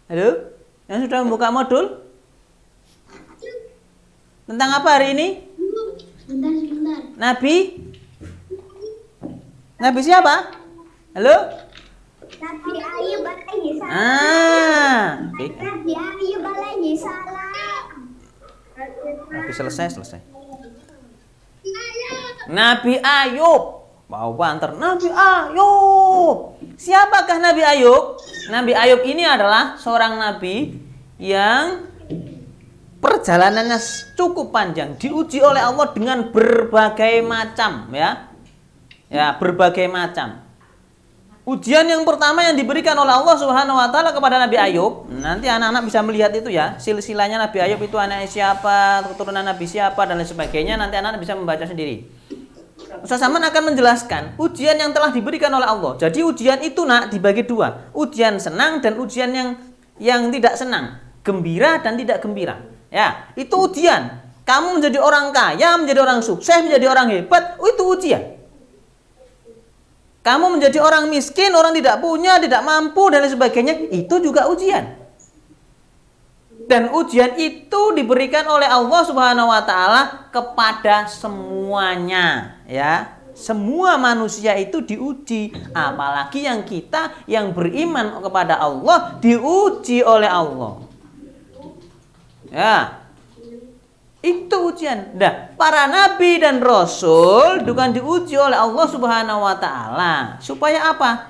Speaker 6: Halo? Yang sudah membuka modul? Tentang apa hari ini?
Speaker 3: Sebentar.
Speaker 6: Nabi siapa? Halo?
Speaker 3: Nabi Ayub alaihi salam. Nabi Ayub alaihi salam.
Speaker 6: Nabi selesai. Nabi Ayub. Mau banter. Nabi Ayub. Siapakah Nabi Ayub? Nabi Ayub ini adalah seorang nabi yang perjalanannya cukup panjang, diuji oleh Allah dengan berbagai macam, ya. Ya, berbagai macam. Ujian yang pertama yang diberikan oleh Allah Subhanahu wa taala kepada Nabi Ayub, nanti anak-anak bisa melihat itu, ya. Silsilahnya Nabi Ayub itu anaknya siapa, keturunan Nabi siapa dan lain sebagainya, nanti anak-anak bisa membaca sendiri. Ustaz Saman akan menjelaskan ujian yang telah diberikan oleh Allah. Jadi ujian itu dibagi dua, ujian senang dan ujian yang tidak senang, gembira dan tidak gembira. Ya, itu ujian. Kamu menjadi orang kaya, menjadi orang sukses, menjadi orang hebat, itu ujian. Kamu menjadi orang miskin, orang tidak punya, tidak mampu dan lain sebagainya, itu juga ujian. Dan ujian itu diberikan oleh Allah Subhanahu wa taala kepada semuanya, ya. Semua manusia itu diuji, apalagi yang kita yang beriman kepada Allah diuji oleh Allah. Ya. Itu ujian. Nah, para nabi dan rasul bukan diuji oleh Allah Subhanahu wa taala. Supaya apa?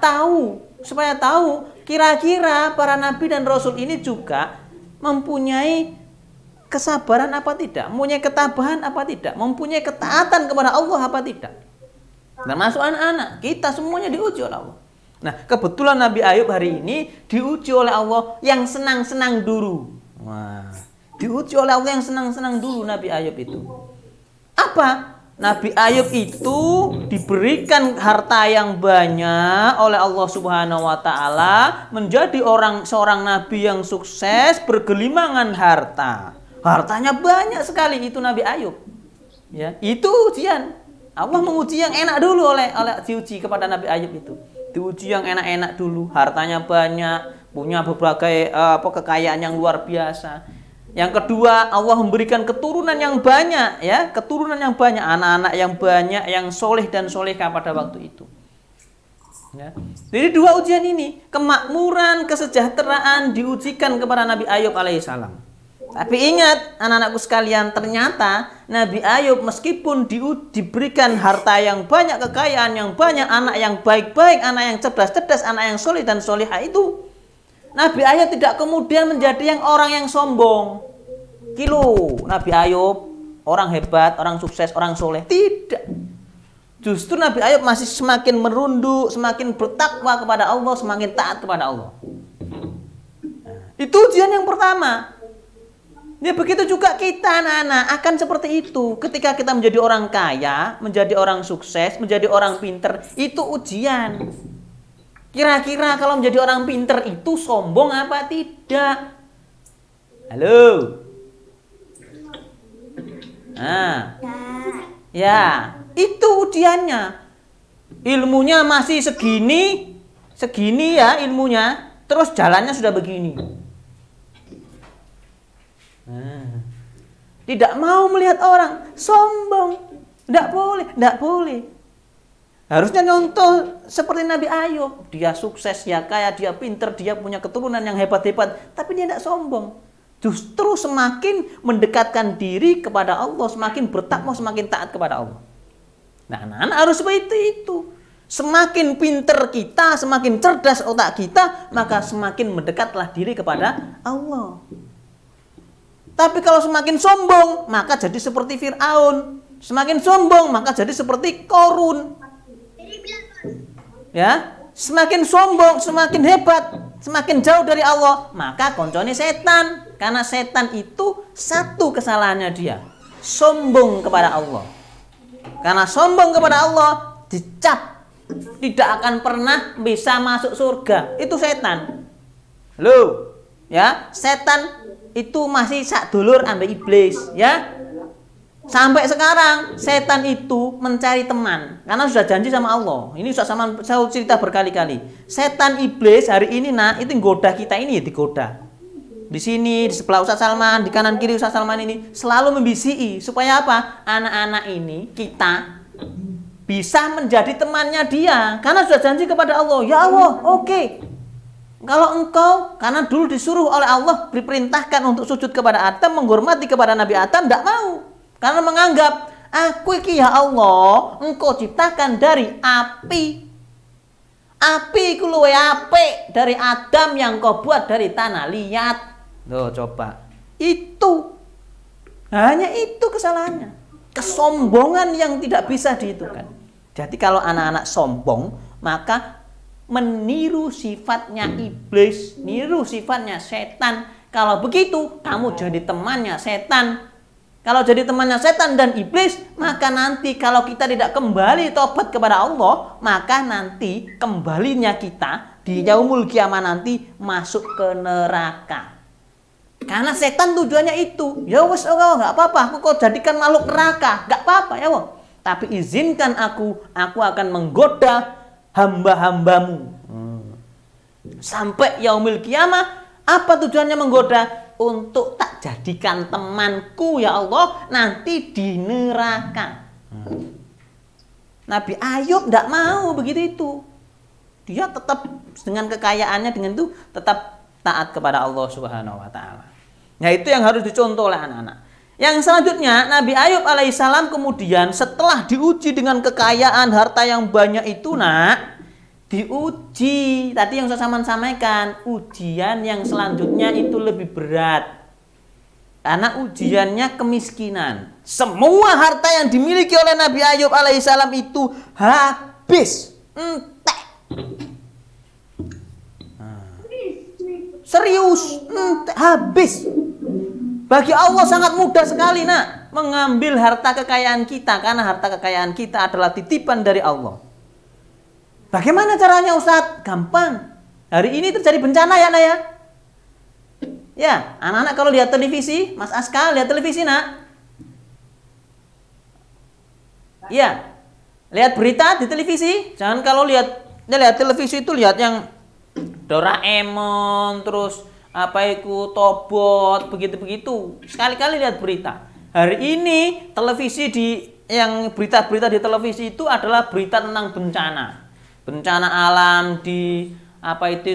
Speaker 6: Supaya tahu kira-kira para nabi dan rasul ini juga mempunyai kesabaran apa tidak, mempunyai ketabahan apa tidak, mempunyai ketaatan kepada Allah apa tidak. Termasuk anak-anak, kita semuanya diuji oleh Allah. Nah, kebetulan Nabi Ayub hari ini diuji oleh Allah yang senang-senang dulu. Wah, diuji oleh Allah yang senang-senang dulu Nabi Ayub itu. Apa? Nabi Ayub itu diberikan harta yang banyak oleh Allah Subhanahu wa taala, menjadi seorang nabi yang sukses, bergelimangan harta. Hartanya banyak sekali itu Nabi Ayub. Ya, itu ujian. Allah menguji yang enak dulu oleh diuji kepada Nabi Ayub itu. Diuji yang enak-enak dulu, hartanya banyak, punya berbagai kekayaan yang luar biasa. Yang kedua, Allah memberikan keturunan yang banyak, ya, keturunan yang banyak, anak-anak yang banyak, yang soleh dan solehah pada waktu itu. Ya. Jadi dua ujian ini, kemakmuran, kesejahteraan diujikan kepada Nabi Ayub alaihissalam. Tapi ingat, anak-anakku sekalian, ternyata Nabi Ayub meskipun diberikan harta yang banyak, kekayaan yang banyak, anak yang baik-baik, anak yang cerdas-cerdas, anak yang soleh dan solehah itu, Nabi Ayub tidak kemudian menjadi orang yang sombong. Nabi Ayub orang hebat, orang sukses, orang soleh. Tidak. Justru Nabi Ayub masih semakin merunduk, semakin bertakwa kepada Allah, semakin taat kepada Allah. Itu ujian yang pertama. Ya, begitu juga kita anak-anak akan seperti itu. Ketika kita menjadi orang kaya, menjadi orang sukses, menjadi orang pinter, itu ujian. Kira-kira kalau menjadi orang pinter itu sombong apa tidak? Halo? Nah, ya, itu ujiannya. Ilmunya masih segini ya ilmunya, terus jalannya sudah begini. Nah, tidak mau melihat orang sombong, tidak boleh. Harusnya contoh seperti Nabi Ayub. Dia sukses, dia kaya, dia pinter, dia punya keturunan yang hebat-hebat. Tapi dia tidak sombong. Justru semakin mendekatkan diri kepada Allah, semakin bertakwa, semakin taat kepada Allah. Nah, anak-anak harus seperti itu. Semakin pinter kita, semakin cerdas otak kita, maka semakin mendekatlah diri kepada Allah. Tapi kalau semakin sombong, maka jadi seperti Fir'aun. Semakin sombong, maka jadi seperti Korun. Ya, semakin sombong, semakin hebat, semakin jauh dari Allah, maka koncone setan. Karena setan itu satu kesalahannya dia, sombong kepada Allah. Karena sombong kepada Allah dicap tidak akan pernah bisa masuk surga. Itu setan. Loh, ya, setan itu masih sak dulur ambek iblis, ya. Sampai sekarang setan itu mencari teman karena sudah janji sama Allah. Ini sudah saya cerita berkali-kali. Setan iblis hari ini itu goda kita ini ya digoda. Di sini di sebelah Ustaz Salman, di kanan kiri Ustaz Salman ini selalu membisiki supaya apa? Anak-anak ini kita bisa menjadi temannya dia karena sudah janji kepada Allah. Ya Allah, oke. Kalau engkau, karena dulu disuruh oleh Allah diperintahkan untuk sujud kepada Adam, menghormati kepada Nabi Adam, tidak mau. Karena menganggap, aku iki ya Allah, engkau ciptakan dari api. Api ku luwih apik dari Adam yang kau buat dari tanah liat. Loh, coba. Itu. Hanya itu kesalahannya. Kesombongan yang tidak bisa dihitungkan. Jadi kalau anak-anak sombong, maka meniru sifatnya iblis, niru sifatnya setan. Kalau begitu, kamu jadi temannya setan. Kalau jadi temannya setan dan iblis, maka nanti kalau kita tidak kembali tobat kepada Allah, maka nanti kembalinya kita di yaumul kiamah nanti masuk ke neraka. Karena setan tujuannya itu. Ya wes, nggak apa-apa, aku kau jadikan makhluk neraka, nggak apa-apa ya wong. Tapi izinkan aku akan menggoda hamba-hambamu. Sampai yaumul kiamah, apa tujuannya menggoda? untuk tak jadikan temanku ya Allah nanti di neraka. Nabi Ayub tidak mau begitu itu. Dia tetap dengan kekayaannya dengan itu tetap taat kepada Allah Subhanahu wa taala. Nah, itu yang harus dicontoh oleh anak-anak. Yang selanjutnya Nabi Ayub alaihissalam kemudian setelah diuji dengan kekayaan harta yang banyak itu diuji, tadi yang saya sampaikan, ujian yang selanjutnya itu lebih berat. Karena ujiannya kemiskinan. Semua harta yang dimiliki oleh Nabi Ayub alaihissalam itu habis, entek. Serius, entek, habis. Bagi Allah sangat mudah sekali mengambil harta kekayaan kita, karena harta kekayaan kita adalah titipan dari Allah. Bagaimana caranya Ustadz? Gampang. Hari ini terjadi bencana ya ya. Ya, anak-anak kalau lihat televisi, Mas Aska lihat televisi Ya, lihat berita di televisi. Jangan kalau lihat televisi itu lihat yang Doraemon, terus Tobot, begitu-begitu. Sekali-kali lihat berita. Hari ini televisi yang berita-berita di televisi itu adalah berita tentang bencana alam di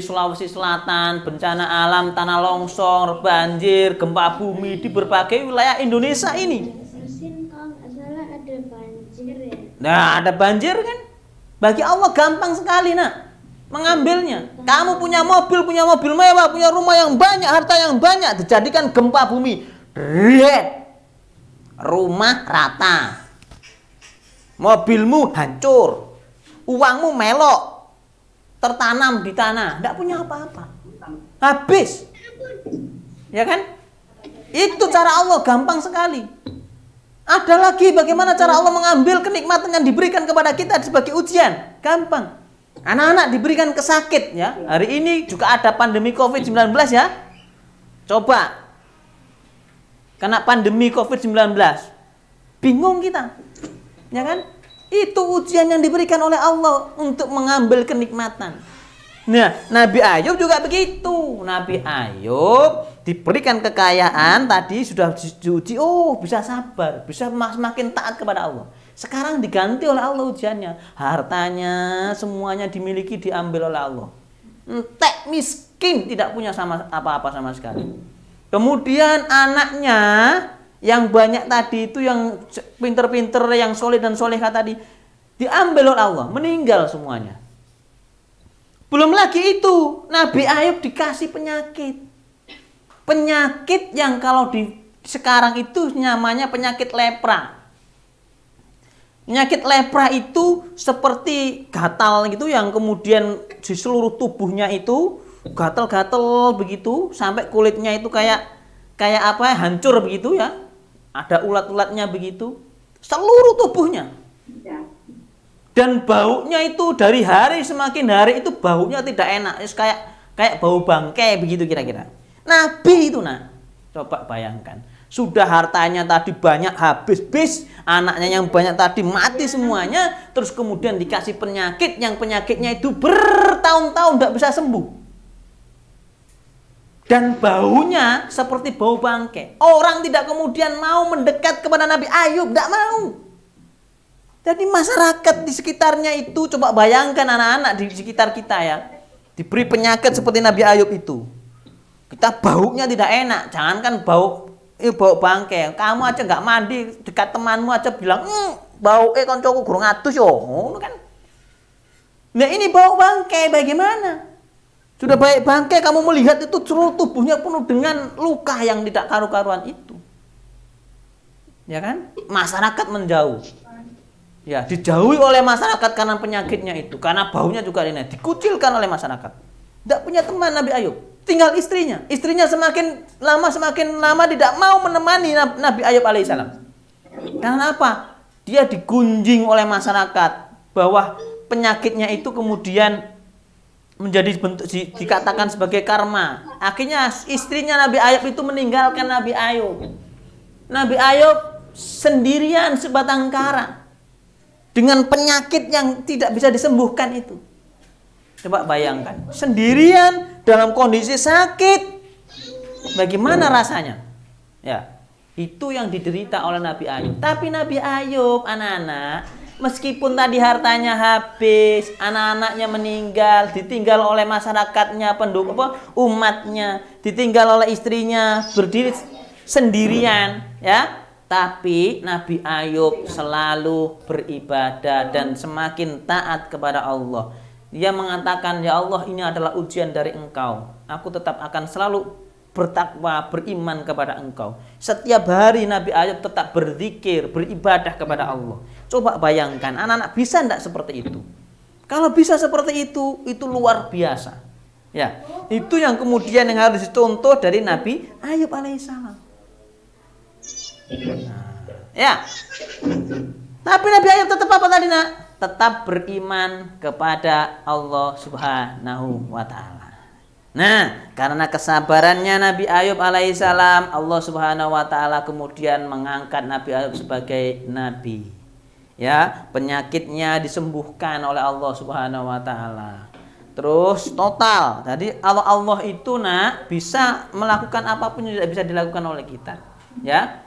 Speaker 6: Sulawesi Selatan, bencana alam, tanah longsor, banjir, gempa bumi di berbagai wilayah Indonesia ini.
Speaker 3: Ada banjir ya.
Speaker 6: Nah, ada banjir kan? Bagi Allah gampang sekali mengambilnya. Kamu punya mobil mewah, punya rumah yang banyak, harta yang banyak, dijadikan gempa bumi, rumah rata, mobilmu hancur, uangmu melok, tertanam di tanah, tidak punya apa-apa, habis, ya kan? Itu cara Allah gampang sekali. Ada lagi bagaimana cara Allah mengambil kenikmatan yang diberikan kepada kita sebagai ujian, gampang. Anak-anak diberikan kesakit ya. Hari ini juga ada pandemi COVID-19 ya. Coba kena pandemi COVID-19. Bingung kita. Ya kan? Itu ujian yang diberikan oleh Allah untuk mengambil kenikmatan. Nah, Nabi Ayub juga begitu. Nabi Ayub diberikan kekayaan, tadi sudah diuji, bisa sabar, bisa semakin taat kepada Allah. Sekarang diganti oleh Allah ujiannya. Hartanya semuanya dimiliki, diambil oleh Allah. Entek, miskin, tidak punya apa-apa sama sekali. Kemudian anaknya yang banyak tadi itu, yang pinter-pinter, yang soleh dan soleha tadi, diambil oleh Allah, meninggal semuanya. Belum lagi itu, Nabi Ayub dikasih penyakit. Penyakit yang kalau sekarang itu namanya penyakit lepra. Penyakit lepra itu seperti gatal gitu, yang kemudian di seluruh tubuhnya itu gatal-gatal begitu, sampai kulitnya itu kayak hancur begitu ya. Ada ulat-ulatnya begitu, seluruh tubuhnya. Dan baunya itu dari hari semakin hari itu baunya tidak enak, kayak bau bangkai begitu kira-kira. Nabi itu coba bayangkan. Sudah hartanya tadi banyak habis, anaknya yang banyak tadi mati semuanya, terus kemudian dikasih penyakit, yang penyakitnya itu bertahun-tahun tidak bisa sembuh. Dan baunya seperti bau bangkai. Orang tidak kemudian mau mendekat kepada Nabi Ayub, tidak mau. Jadi masyarakat di sekitarnya itu, coba bayangkan anak-anak di sekitar kita ya, diberi penyakit seperti Nabi Ayub itu. Kita baunya tidak enak, jangankan bau bangkai, kamu aja nggak mandi dekat temanmu aja bilang bau koncoku gurung atus yo, kan? Nah ini bau bangkai bagaimana? Sudah baik bangkai, kamu melihat itu seluruh tubuhnya penuh dengan luka yang tidak karu-karuan itu, ya kan? Masyarakat menjauh, ya dijauhi oleh masyarakat karena penyakitnya itu, karena baunya juga ini dikucilkan oleh masyarakat. Tidak punya teman Nabi Ayub. Tinggal istrinya semakin lama tidak mau menemani Nabi Ayub alaihissalam. Karena apa? Dia digunjing oleh masyarakat bahwa penyakitnya itu kemudian menjadi bentuk, dikatakan sebagai karma. Akhirnya istrinya Nabi Ayub itu meninggalkan Nabi Ayub. Nabi Ayub sendirian sebatang kara dengan penyakit yang tidak bisa disembuhkan itu. Coba bayangkan, sendirian dalam kondisi sakit, bagaimana rasanya? Ya, itu yang diderita oleh Nabi Ayub. Tapi Nabi Ayub, anak-anak, meskipun tadi hartanya habis, anak-anaknya meninggal, ditinggal oleh masyarakatnya, umatnya, ditinggal oleh istrinya, berdiri sendirian, ya. Tapi Nabi Ayub selalu beribadah dan semakin taat kepada Allah. Dia mengatakan, ya Allah, ini adalah ujian dari Engkau. Aku tetap akan selalu bertakwa, beriman kepada Engkau. Setiap hari Nabi Ayub tetap berzikir, beribadah kepada Allah. Coba bayangkan, anak-anak bisa enggak seperti itu? Kalau bisa seperti itu luar biasa. Ya, itu yang kemudian yang harus dicontoh dari Nabi Ayub alaihissalam. Ya. Tapi Nabi Ayub tetap apa tadi, Nak? Tetap beriman kepada Allah Subhanahu wa taala. Nah, karena kesabarannya Nabi Ayub alaihissalam, Allah Subhanahu wa taala kemudian mengangkat Nabi Ayub sebagai nabi. Ya, penyakitnya disembuhkan oleh Allah Subhanahu wa taala. Terus total. Jadi Allah itu, Nak, bisa melakukan apapun yang tidak bisa dilakukan oleh kita. Ya.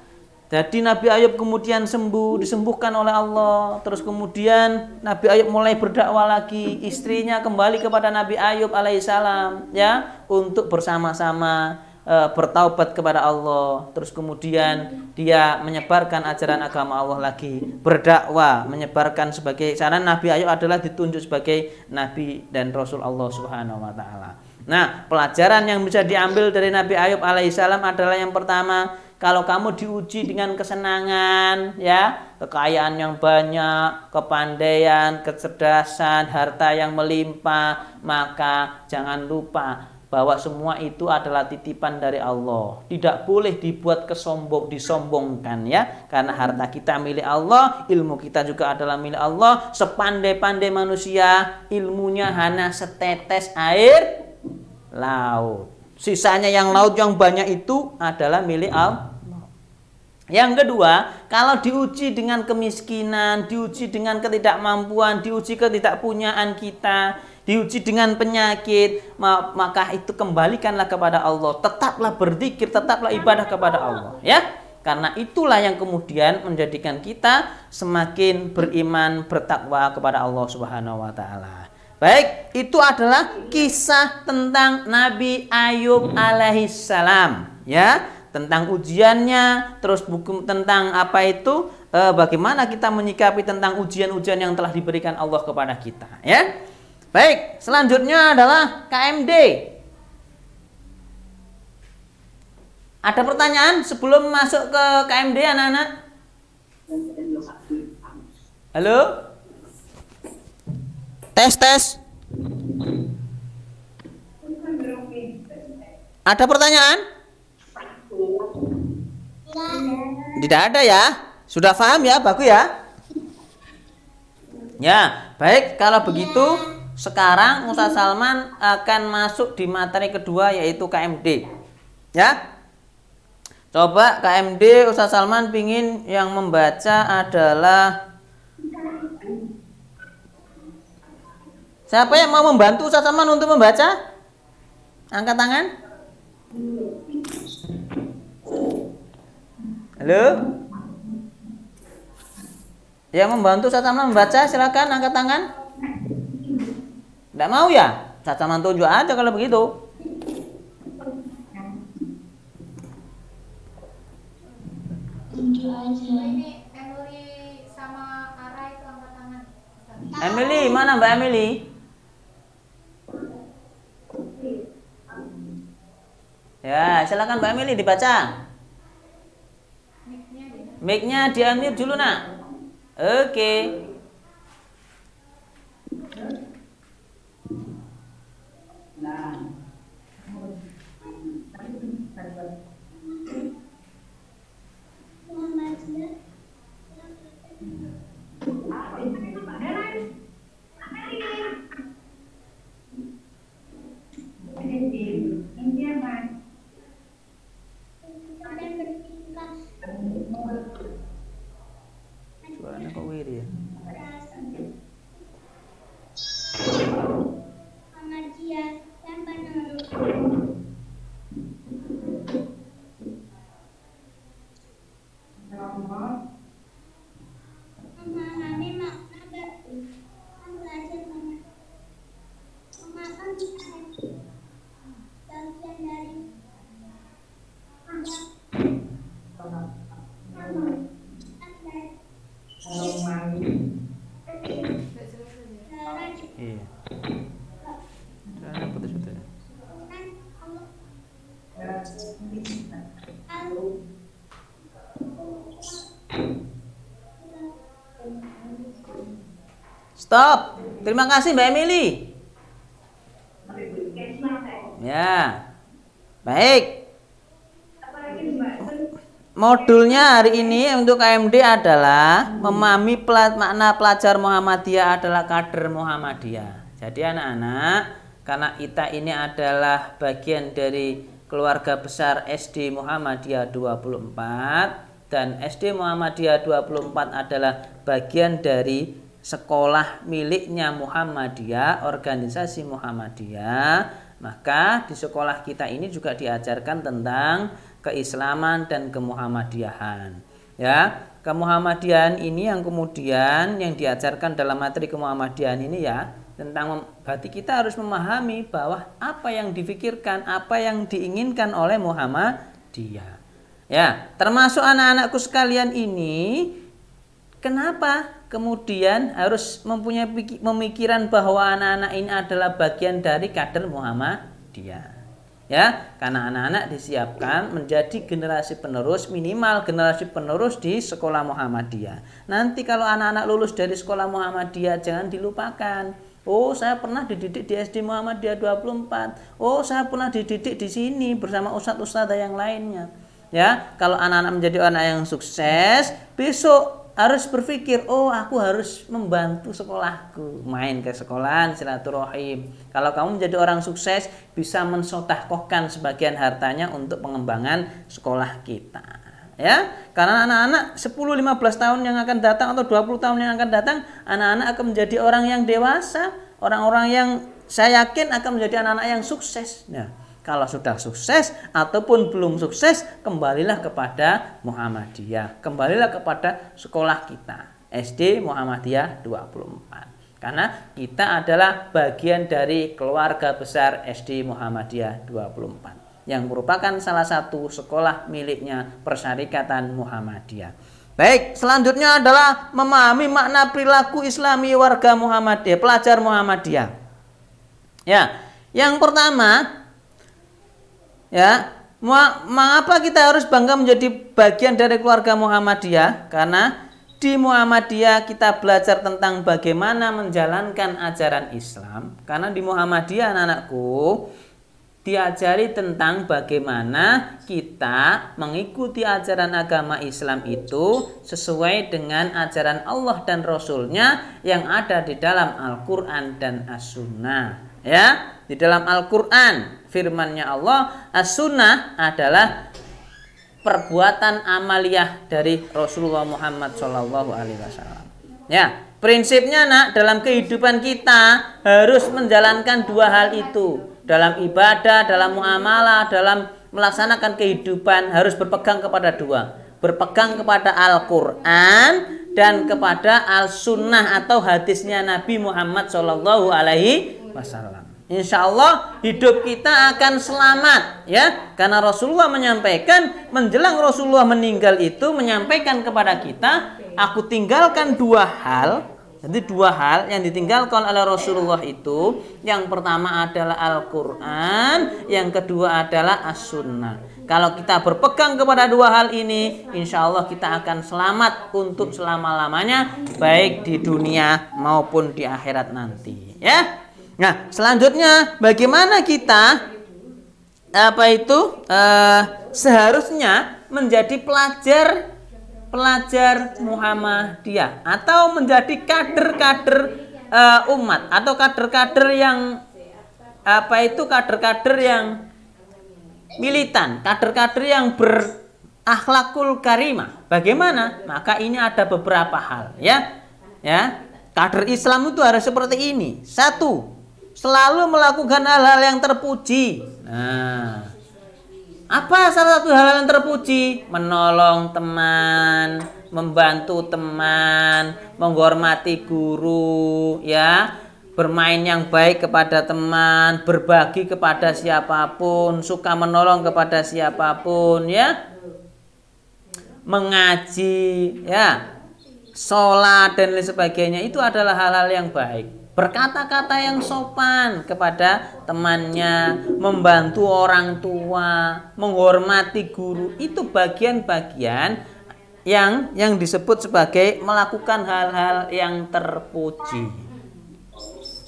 Speaker 6: Jadi Nabi Ayub kemudian sembuh, disembuhkan oleh Allah. Terus kemudian Nabi Ayub mulai berdakwah lagi. Istrinya kembali kepada Nabi Ayub alaihissalam, ya, untuk bersama-sama bertaubat kepada Allah. Terus kemudian dia menyebarkan ajaran agama Allah lagi, berdakwah, menyebarkan sebagai cara Nabi Ayub adalah ditunjuk sebagai nabi dan rasul Allah Subhanahu wa taala. Nah, pelajaran yang bisa diambil dari Nabi Ayub alaihissalam adalah yang pertama, kalau kamu diuji dengan kesenangan, ya, kekayaan yang banyak, kepandaian, kecerdasan, harta yang melimpah, maka jangan lupa bahwa semua itu adalah titipan dari Allah. Tidak boleh dibuat disombongkan, ya. Karena harta kita milik Allah, ilmu kita juga adalah milik Allah. Sepandai-pandai manusia, ilmunya hanya setetes air laut. Sisanya yang laut yang banyak itu adalah milik Allah. Yang kedua, kalau diuji dengan kemiskinan, diuji dengan ketidakmampuan, diuji ketidakpunyaan kita, diuji dengan penyakit, maka itu kembalikanlah kepada Allah. Tetaplah berzikir, tetaplah ibadah kepada Allah, ya. Karena itulah yang kemudian menjadikan kita semakin beriman, bertakwa kepada Allah Subhanahu wa taala. Baik, itu adalah kisah tentang Nabi Ayub alaihissalam, ya, tentang ujiannya, terus buku tentang apa itu, bagaimana kita menyikapi tentang ujian-ujian yang telah diberikan Allah kepada kita, ya. Baik, selanjutnya adalah KMD. Ada pertanyaan sebelum masuk ke KMD, anak-anak? Halo? Tes. Ada pertanyaan? Tidak ada, ya? Sudah paham, ya? Bagus, ya? Ya, baik. Kalau begitu, sekarang Ustaz Salman akan masuk di materi kedua, yaitu KMD. Ya? Coba KMD Ustaz Salman pingin yang membaca adalah, siapa yang mau membantu Ustaz Salman untuk membaca? Angkat tangan. Halo? Yang membantu Ustaz Salman membaca, silakan angkat tangan. Tidak mau, ya? Ustaz Salman tunjuk aja kalau begitu.
Speaker 2: Ini Emily sama Ara itu angkat tangan.
Speaker 6: Emily, mana Mbak Emily? Ya, silakan Mbak Emily dibaca. Mic-nya di-unmute dulu, Nak. Oke. Suaranya kok weird, ya? Stop. Terima kasih Mbak Emily. Ya. Baik. Modulnya hari ini untuk KMD adalah memahami makna pelajar Muhammadiyah adalah kader Muhammadiyah. Jadi anak-anak, karena kita ini adalah bagian dari keluarga besar SD Muhammadiyah 24 dan SD Muhammadiyah 24 adalah bagian dari sekolah miliknya Muhammadiyah, organisasi Muhammadiyah, maka di sekolah kita ini juga diajarkan tentang keislaman dan kemuhammadiyahan. Ya, kemuhammadiyahan ini yang kemudian yang diajarkan dalam materi kemuhammadiyahan ini ya, tentang berarti kita harus memahami bahwa apa yang difikirkan, apa yang diinginkan oleh Muhammadiyah. Ya, termasuk anak-anakku sekalian ini, kenapa kemudian harus mempunyai pemikiran bahwa anak-anak ini adalah bagian dari kader Muhammadiyah? Ya, karena anak-anak disiapkan menjadi generasi penerus, minimal generasi penerus di sekolah Muhammadiyah. Nanti kalau anak-anak lulus dari sekolah Muhammadiyah jangan dilupakan. Oh, saya pernah dididik di SD Muhammadiyah 24. Oh, saya pernah dididik di sini bersama ustadz-ustadzah yang lainnya. Ya, kalau anak-anak menjadi anak yang sukses, besok harus berpikir, oh aku harus membantu sekolahku, main ke sekolahan, silaturahim. Kalau kamu menjadi orang sukses, bisa mensodakohkan sebagian hartanya untuk pengembangan sekolah kita. Ya, karena anak-anak 10-15 tahun yang akan datang atau 20 tahun yang akan datang, anak-anak akan menjadi orang yang dewasa, orang-orang yang saya yakin akan menjadi anak-anak yang sukses. Nah, kalau sudah sukses ataupun belum sukses, kembalilah kepada Muhammadiyah. Kembalilah kepada sekolah kita, SD Muhammadiyah 24. Karena kita adalah bagian dari keluarga besar SD Muhammadiyah 24. Yang merupakan salah satu sekolah miliknya Persyarikatan Muhammadiyah. Baik, selanjutnya adalah memahami makna perilaku Islami warga Muhammadiyah, pelajar Muhammadiyah. Ya, yang pertama, ya, mengapa kita harus bangga menjadi bagian dari keluarga Muhammadiyah? Karena di Muhammadiyah kita belajar tentang bagaimana menjalankan ajaran Islam. Karena di Muhammadiyah anak-anakku diajari tentang bagaimana kita mengikuti ajaran agama Islam itu sesuai dengan ajaran Allah dan Rasulnya yang ada di dalam Al-Quran dan As-Sunnah. Ya, di dalam Al-Quran firman-Nya Allah, As-Sunnah adalah perbuatan amaliyah dari Rasulullah Muhammad SAW. Ya, prinsipnya nak, dalam kehidupan kita harus menjalankan dua hal itu. Dalam ibadah, dalam muamalah, dalam melaksanakan kehidupan harus berpegang kepada dua. Berpegang kepada Al-Quran dan kepada Al-Sunnah atau hadisnya Nabi Muhammad SAW. Insya Allah hidup kita akan selamat, ya, karena Rasulullah menyampaikan menjelang Rasulullah meninggal itu menyampaikan kepada kita, aku tinggalkan dua hal. Jadi dua hal yang ditinggalkan oleh Rasulullah itu, yang pertama adalah Al-Quran, yang kedua adalah As-Sunnah. Kalau kita berpegang kepada dua hal ini, insya Allah kita akan selamat untuk selama-lamanya, baik di dunia maupun di akhirat nanti, ya. Nah, selanjutnya bagaimana kita seharusnya menjadi pelajar Muhammadiyah atau menjadi kader-kader umat atau kader-kader yang kader-kader yang militan, kader-kader yang berakhlakul karimah. Bagaimana? Maka ini ada beberapa hal, ya. Ya, kader Islam itu harus seperti ini. Satu, selalu melakukan hal-hal yang terpuji. Nah, apa salah satu hal yang terpuji? Menolong teman, membantu teman, menghormati guru, ya, bermain yang baik kepada teman, berbagi kepada siapapun, suka menolong kepada siapapun, ya, mengaji, ya, sholat dan lain sebagainya. Itu adalah hal-hal yang baik. Berkata-kata yang sopan kepada temannya, membantu orang tua, menghormati guru, itu bagian-bagian yang disebut sebagai melakukan hal-hal yang terpuji.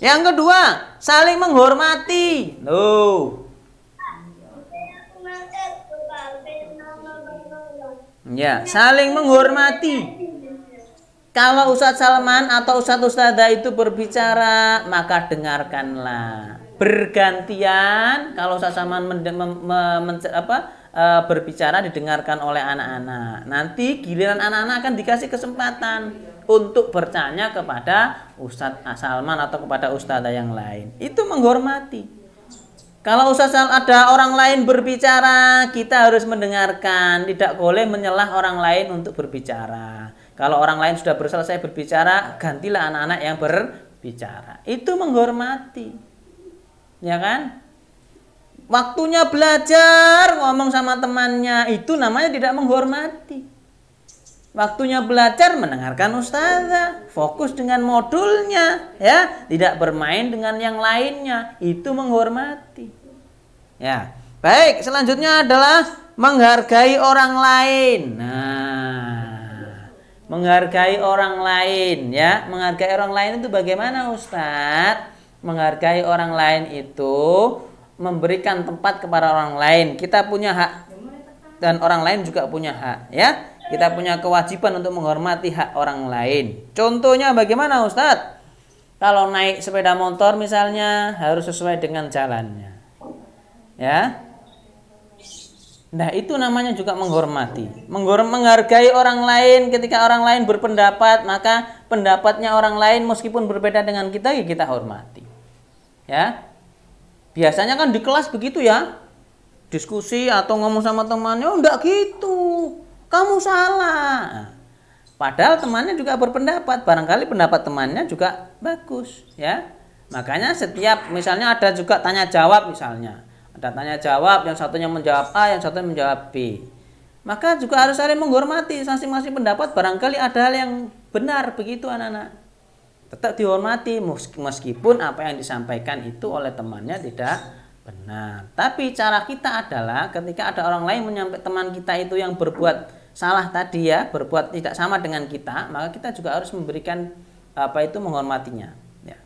Speaker 6: Yang kedua, saling menghormati. Loh. Ya, saling menghormati. Kalau Ustadz Salman atau Ustadz Ustadzah itu berbicara, maka dengarkanlah. Bergantian, kalau Ustadz Salman berbicara didengarkan oleh anak-anak. Nanti giliran anak-anak akan dikasih kesempatan untuk bertanya kepada Ustadz Salman atau kepada Ustadzah yang lain. Itu menghormati. Kalau ada orang lain berbicara, kita harus mendengarkan. Tidak boleh menyelah orang lain untuk berbicara. Kalau orang lain sudah selesai berbicara, gantilah anak-anak yang berbicara. Itu menghormati. Ya kan? Waktunya belajar, ngomong sama temannya, itu namanya tidak menghormati. Waktunya belajar, mendengarkan ustazah, fokus dengan modulnya, ya, tidak bermain dengan yang lainnya, itu menghormati. Ya, baik. Selanjutnya adalah menghargai orang lain. Menghargai orang lain, ya, menghargai orang lain itu bagaimana, Ustadz? Menghargai orang lain itu memberikan tempat kepada orang lain. Kita punya hak dan orang lain juga punya hak, ya. Kita punya kewajiban untuk menghormati hak orang lain. Contohnya bagaimana, Ustadz? Kalau naik sepeda motor misalnya harus sesuai dengan jalannya. Ya. Nah, itu namanya juga menghormati. Menghargai orang lain. Ketika orang lain berpendapat, maka pendapatnya orang lain meskipun berbeda dengan kita, ya kita hormati. Ya. Biasanya kan di kelas begitu ya. Diskusi atau ngomong sama temannya, "Oh, enggak gitu. Kamu salah." Padahal temannya juga berpendapat, barangkali pendapat temannya juga bagus, ya. Makanya setiap misalnya ada juga tanya jawab misalnya. Ada tanya jawab, yang satunya menjawab A, yang satunya menjawab B. Maka juga harus saling menghormati masing-masing pendapat, barangkali ada hal yang benar, begitu anak-anak. Tetap dihormati meskipun apa yang disampaikan itu oleh temannya tidak benar. Tapi cara kita adalah ketika ada orang lain menyampaikan teman kita itu yang berbuat salah tadi, ya, berbuat tidak sama dengan kita, maka kita juga harus memberikan menghormatinya. Ya.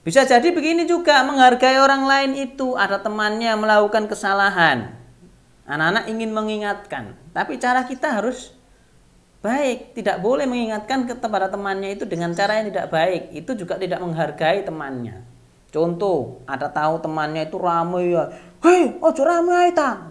Speaker 6: Bisa jadi begini juga, menghargai orang lain itu ada temannya melakukan kesalahan. Anak-anak ingin mengingatkan, tapi cara kita harus baik. Tidak boleh mengingatkan kepada temannya itu dengan cara yang tidak baik. Itu juga tidak menghargai temannya. Contoh, ada tahu temannya itu ramai ya, "Hei, ojo ramai ta."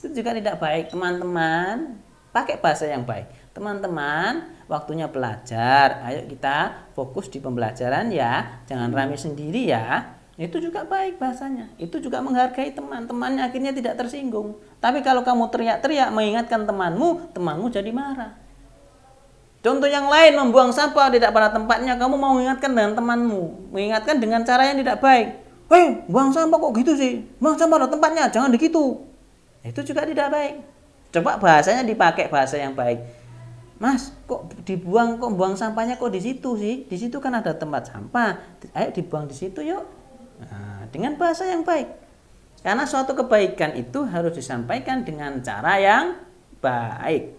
Speaker 6: Itu juga tidak baik. Teman-teman, pakai bahasa yang baik. Teman-teman, waktunya belajar. Ayo kita fokus di pembelajaran ya. Jangan rame sendiri ya. Itu juga baik bahasanya. Itu juga menghargai teman. Temannya akhirnya tidak tersinggung. Tapi kalau kamu teriak-teriak mengingatkan temanmu jadi marah. Contoh yang lain, membuang sampah tidak pada tempatnya, kamu mau mengingatkan dengan temanmu. Mengingatkan dengan cara yang tidak baik. "Hei, buang sampah kok gitu sih? Buang sampah pada tempatnya, jangan begitu." Itu juga tidak baik. Coba bahasanya dipakai bahasa yang baik. "Mas, kok buang sampahnya kok di situ sih? Di situ kan ada tempat sampah. Ayo dibuang di situ yuk." Nah, dengan bahasa yang baik. Karena suatu kebaikan itu harus disampaikan dengan cara yang baik.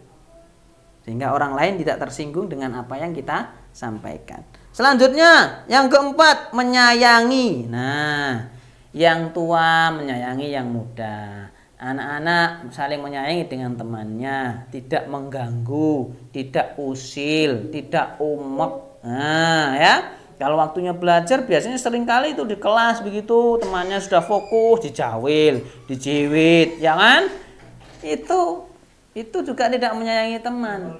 Speaker 6: Sehingga orang lain tidak tersinggung dengan apa yang kita sampaikan. Selanjutnya, yang keempat, menyayangi. Nah, yang tua menyayangi yang muda. Anak-anak saling menyayangi dengan temannya, tidak mengganggu, tidak usil, tidak umek. Nah, ya. Kalau waktunya belajar biasanya seringkali itu di kelas begitu, temannya sudah fokus, dijawil, dijiwit, ya kan? Itu juga tidak menyayangi teman.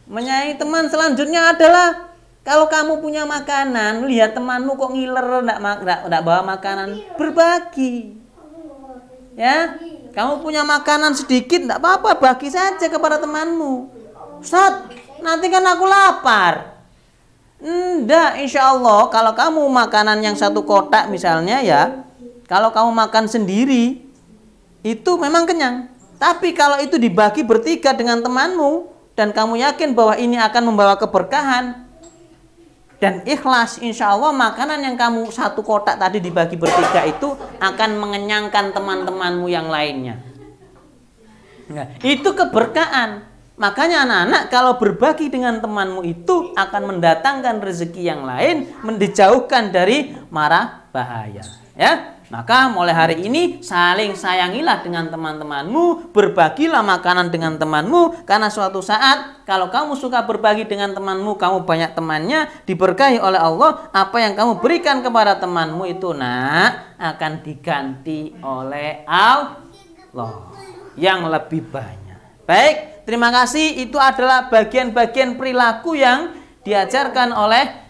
Speaker 6: Menyayangi teman selanjutnya adalah kalau kamu punya makanan, lihat temanmu kok ngiler, enggak bawa makanan, berbagi. Ya, kamu punya makanan sedikit, enggak apa-apa, bagi saja kepada temanmu. "Ustaz, nanti kan aku lapar." Enggak, insya Allah kalau kamu makanan yang satu kotak misalnya ya, kalau kamu makan sendiri itu memang kenyang. Tapi kalau itu dibagi bertiga dengan temanmu dan kamu yakin bahwa ini akan membawa keberkahan dan ikhlas, insya Allah makanan yang kamu satu kotak tadi dibagi bertiga itu akan mengenyangkan teman-temanmu yang lainnya. Nah, itu keberkahan. Makanya anak-anak kalau berbagi dengan temanmu itu akan mendatangkan rezeki yang lain, dijauhkan dari mara bahaya. Ya, maka mulai hari ini saling sayangilah dengan teman-temanmu, berbagilah makanan dengan temanmu, karena suatu saat kalau kamu suka berbagi dengan temanmu, kamu banyak temannya, diberkahi oleh Allah, apa yang kamu berikan kepada temanmu itu nak akan diganti oleh Allah yang lebih banyak. Baik, terima kasih. Itu adalah bagian-bagian perilaku yang diajarkan oleh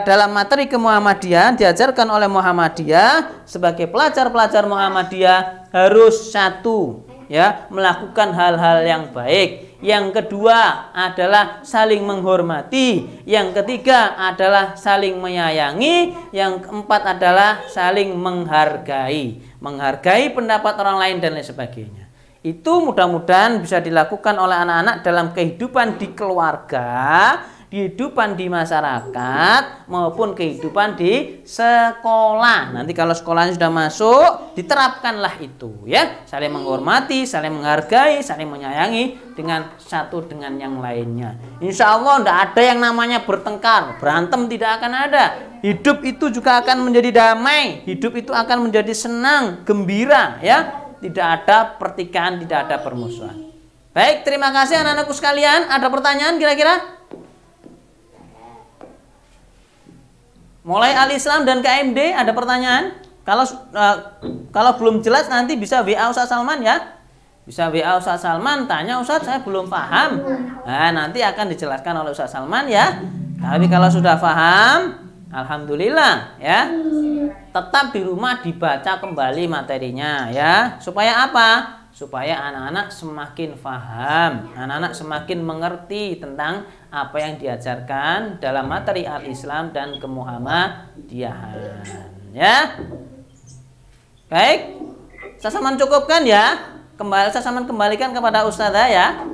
Speaker 6: dalam materi kemuhammadiyah, diajarkan oleh Muhammadiyah. Sebagai pelajar-pelajar Muhammadiyah harus satu, ya, melakukan hal-hal yang baik. Yang kedua adalah saling menghormati. Yang ketiga adalah saling menyayangi. Yang keempat adalah saling menghargai. Menghargai pendapat orang lain dan lain sebagainya. Itu mudah-mudahan bisa dilakukan oleh anak-anak dalam kehidupan di keluarga, kehidupan di masyarakat, maupun kehidupan di sekolah. Nanti kalau sekolahnya sudah masuk, diterapkanlah itu, ya. Saling menghormati, saling menghargai, saling menyayangi dengan satu dengan yang lainnya. Insya Allah tidak ada yang namanya bertengkar, berantem tidak akan ada. Hidup itu juga akan menjadi damai, hidup itu akan menjadi senang, gembira, ya. Tidak ada pertikaian, tidak ada permusuhan. Baik, terima kasih anak-anakku sekalian. Ada pertanyaan kira-kira? Mulai Al-Islam dan KMD ada pertanyaan? Kalau belum jelas nanti bisa WA Ustaz Salman, ya. Bisa WA Ustaz Salman, tanya Ustaz saya belum paham. Nah, nanti akan dijelaskan oleh Ustaz Salman, ya. Tapi kalau sudah paham, alhamdulillah, ya. Tetap di rumah dibaca kembali materinya, ya. Supaya apa? Supaya anak-anak semakin paham, anak-anak semakin mengerti tentang apa yang diajarkan dalam materi Al-Islam dan kemuhammadiyahan, ya. Baik, saya Saman cukupkan, ya. Saya Saman kembalikan kepada Ustazah, ya.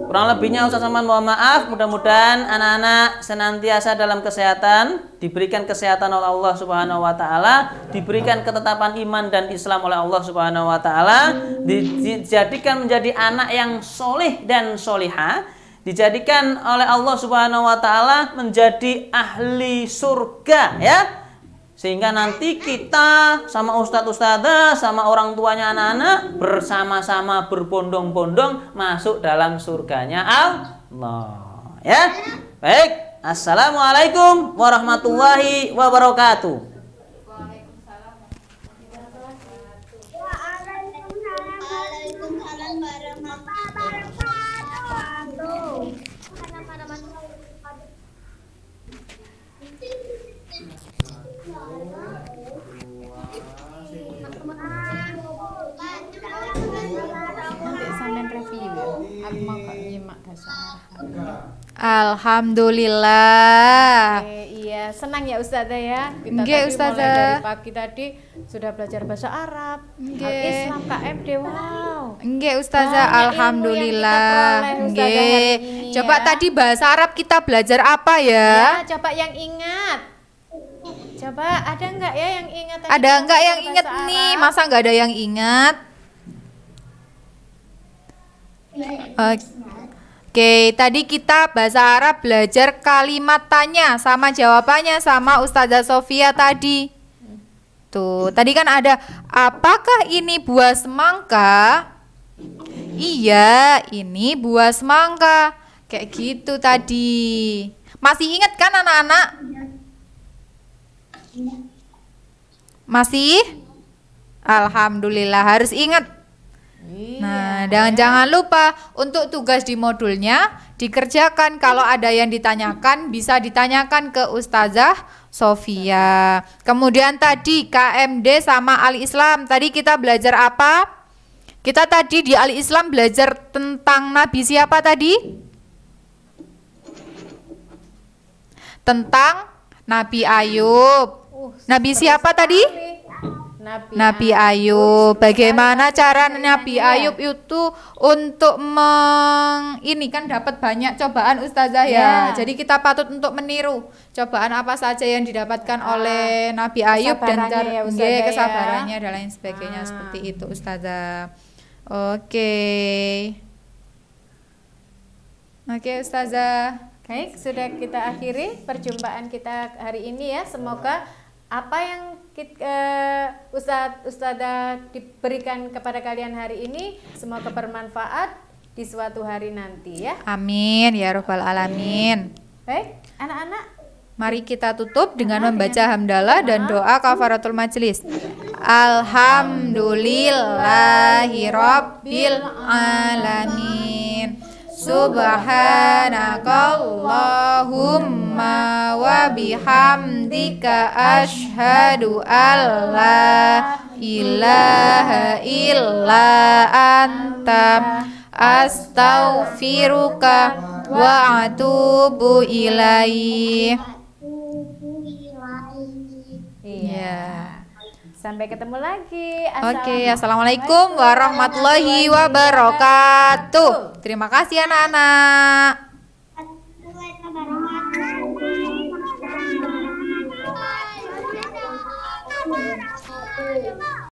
Speaker 6: Kurang lebihnya Ustaz Saman mohon maaf. Mudah-mudahan anak-anak senantiasa dalam kesehatan, diberikan kesehatan oleh Allah Subhanahu wa taala, diberikan ketetapan iman dan Islam oleh Allah Subhanahu wa taala, dijadikan menjadi anak yang soleh dan solihah, dijadikan oleh Allah Subhanahu wa taala menjadi ahli surga, ya. Sehingga nanti kita sama ustadz-ustadzah, sama orang tuanya anak-anak bersama-sama berbondong-bondong masuk dalam surganya Allah. Ya, baik. Assalamualaikum warahmatullahi wabarakatuh.
Speaker 3: Waalaikumsalam warahmatullahi wabarakatuh.
Speaker 1: Nanti sampean review, ya. Aku mau kok nyimak bahasa Arab.
Speaker 2: Alhamdulillah.
Speaker 1: Iya, senang ya Ustazah, ya. Kita
Speaker 2: Nggih,
Speaker 1: tadi
Speaker 2: Ustazah.
Speaker 1: mulai dari pagi tadi sudah belajar bahasa Arab, Al-Islam, KMD. Wow.
Speaker 2: Nggih Ustazah,
Speaker 1: Banyak
Speaker 2: alhamdulillah.
Speaker 1: ilmu yang kita peroleh, Ustazah,
Speaker 2: Nggih.
Speaker 1: hari ini,
Speaker 2: Coba
Speaker 1: ya.
Speaker 2: tadi bahasa Arab kita belajar apa ya?
Speaker 1: Ya, coba yang ingat. Coba ada nggak ya yang ingat? tadi
Speaker 2: Ada
Speaker 1: kita
Speaker 2: enggak yang
Speaker 1: belajar
Speaker 2: ingat
Speaker 1: bahasa
Speaker 2: nih?
Speaker 1: Arab?
Speaker 2: Masa enggak ada yang ingat? Oke, tadi kita bahasa Arab belajar kalimat tanya sama jawabannya sama Ustazah Sofia tadi. Tuh, tadi kan ada, apakah ini buah semangka? Iya, ini buah semangka. Kayak gitu tadi. Masih ingat kan anak-anak? Masih? Alhamdulillah, harus ingat. Nah, dan jangan lupa untuk tugas di modulnya dikerjakan. Kalau ada yang ditanyakan bisa ditanyakan ke Ustazah Sofia. Kemudian tadi KMD sama Al-Islam. Tadi kita belajar apa? Kita tadi di Al-Islam belajar tentang Nabi siapa tadi? Tentang Nabi Ayub. Nabi siapa tadi? Nabi Ayub. Bagaimana cara Nabi Ayub itu untuk ini kan dapat banyak cobaan Ustazah, ya. Jadi kita patut untuk meniru cobaan apa saja yang didapatkan oleh Nabi Ayub dan
Speaker 1: Kesabarannya ya, Ustazah, ya.
Speaker 2: kesabarannya dan lain sebagainya seperti itu Ustazah. Oke. Oke, Ustazah.
Speaker 1: Baik, sudah kita akhiri perjumpaan kita hari ini ya. Semoga apa yang Ustazah diberikan kepada kalian hari ini semoga bermanfaat di suatu hari nanti ya.
Speaker 2: Amin ya robbal alamin.
Speaker 1: Baik, anak-anak,
Speaker 2: Mari kita tutup dengan membaca hamdalah dan doa kafaratul majelis. Alhamdulillahirabbil alamin. Subhanakallahumma wa bihamdika asyhadu alla ilaha illa anta astaghfiruka wa atubu ilaih.
Speaker 1: iya. Sampai ketemu lagi.
Speaker 2: Oke, assalamualaikum warahmatullahi wabarakatuh. Terima kasih anak-anak.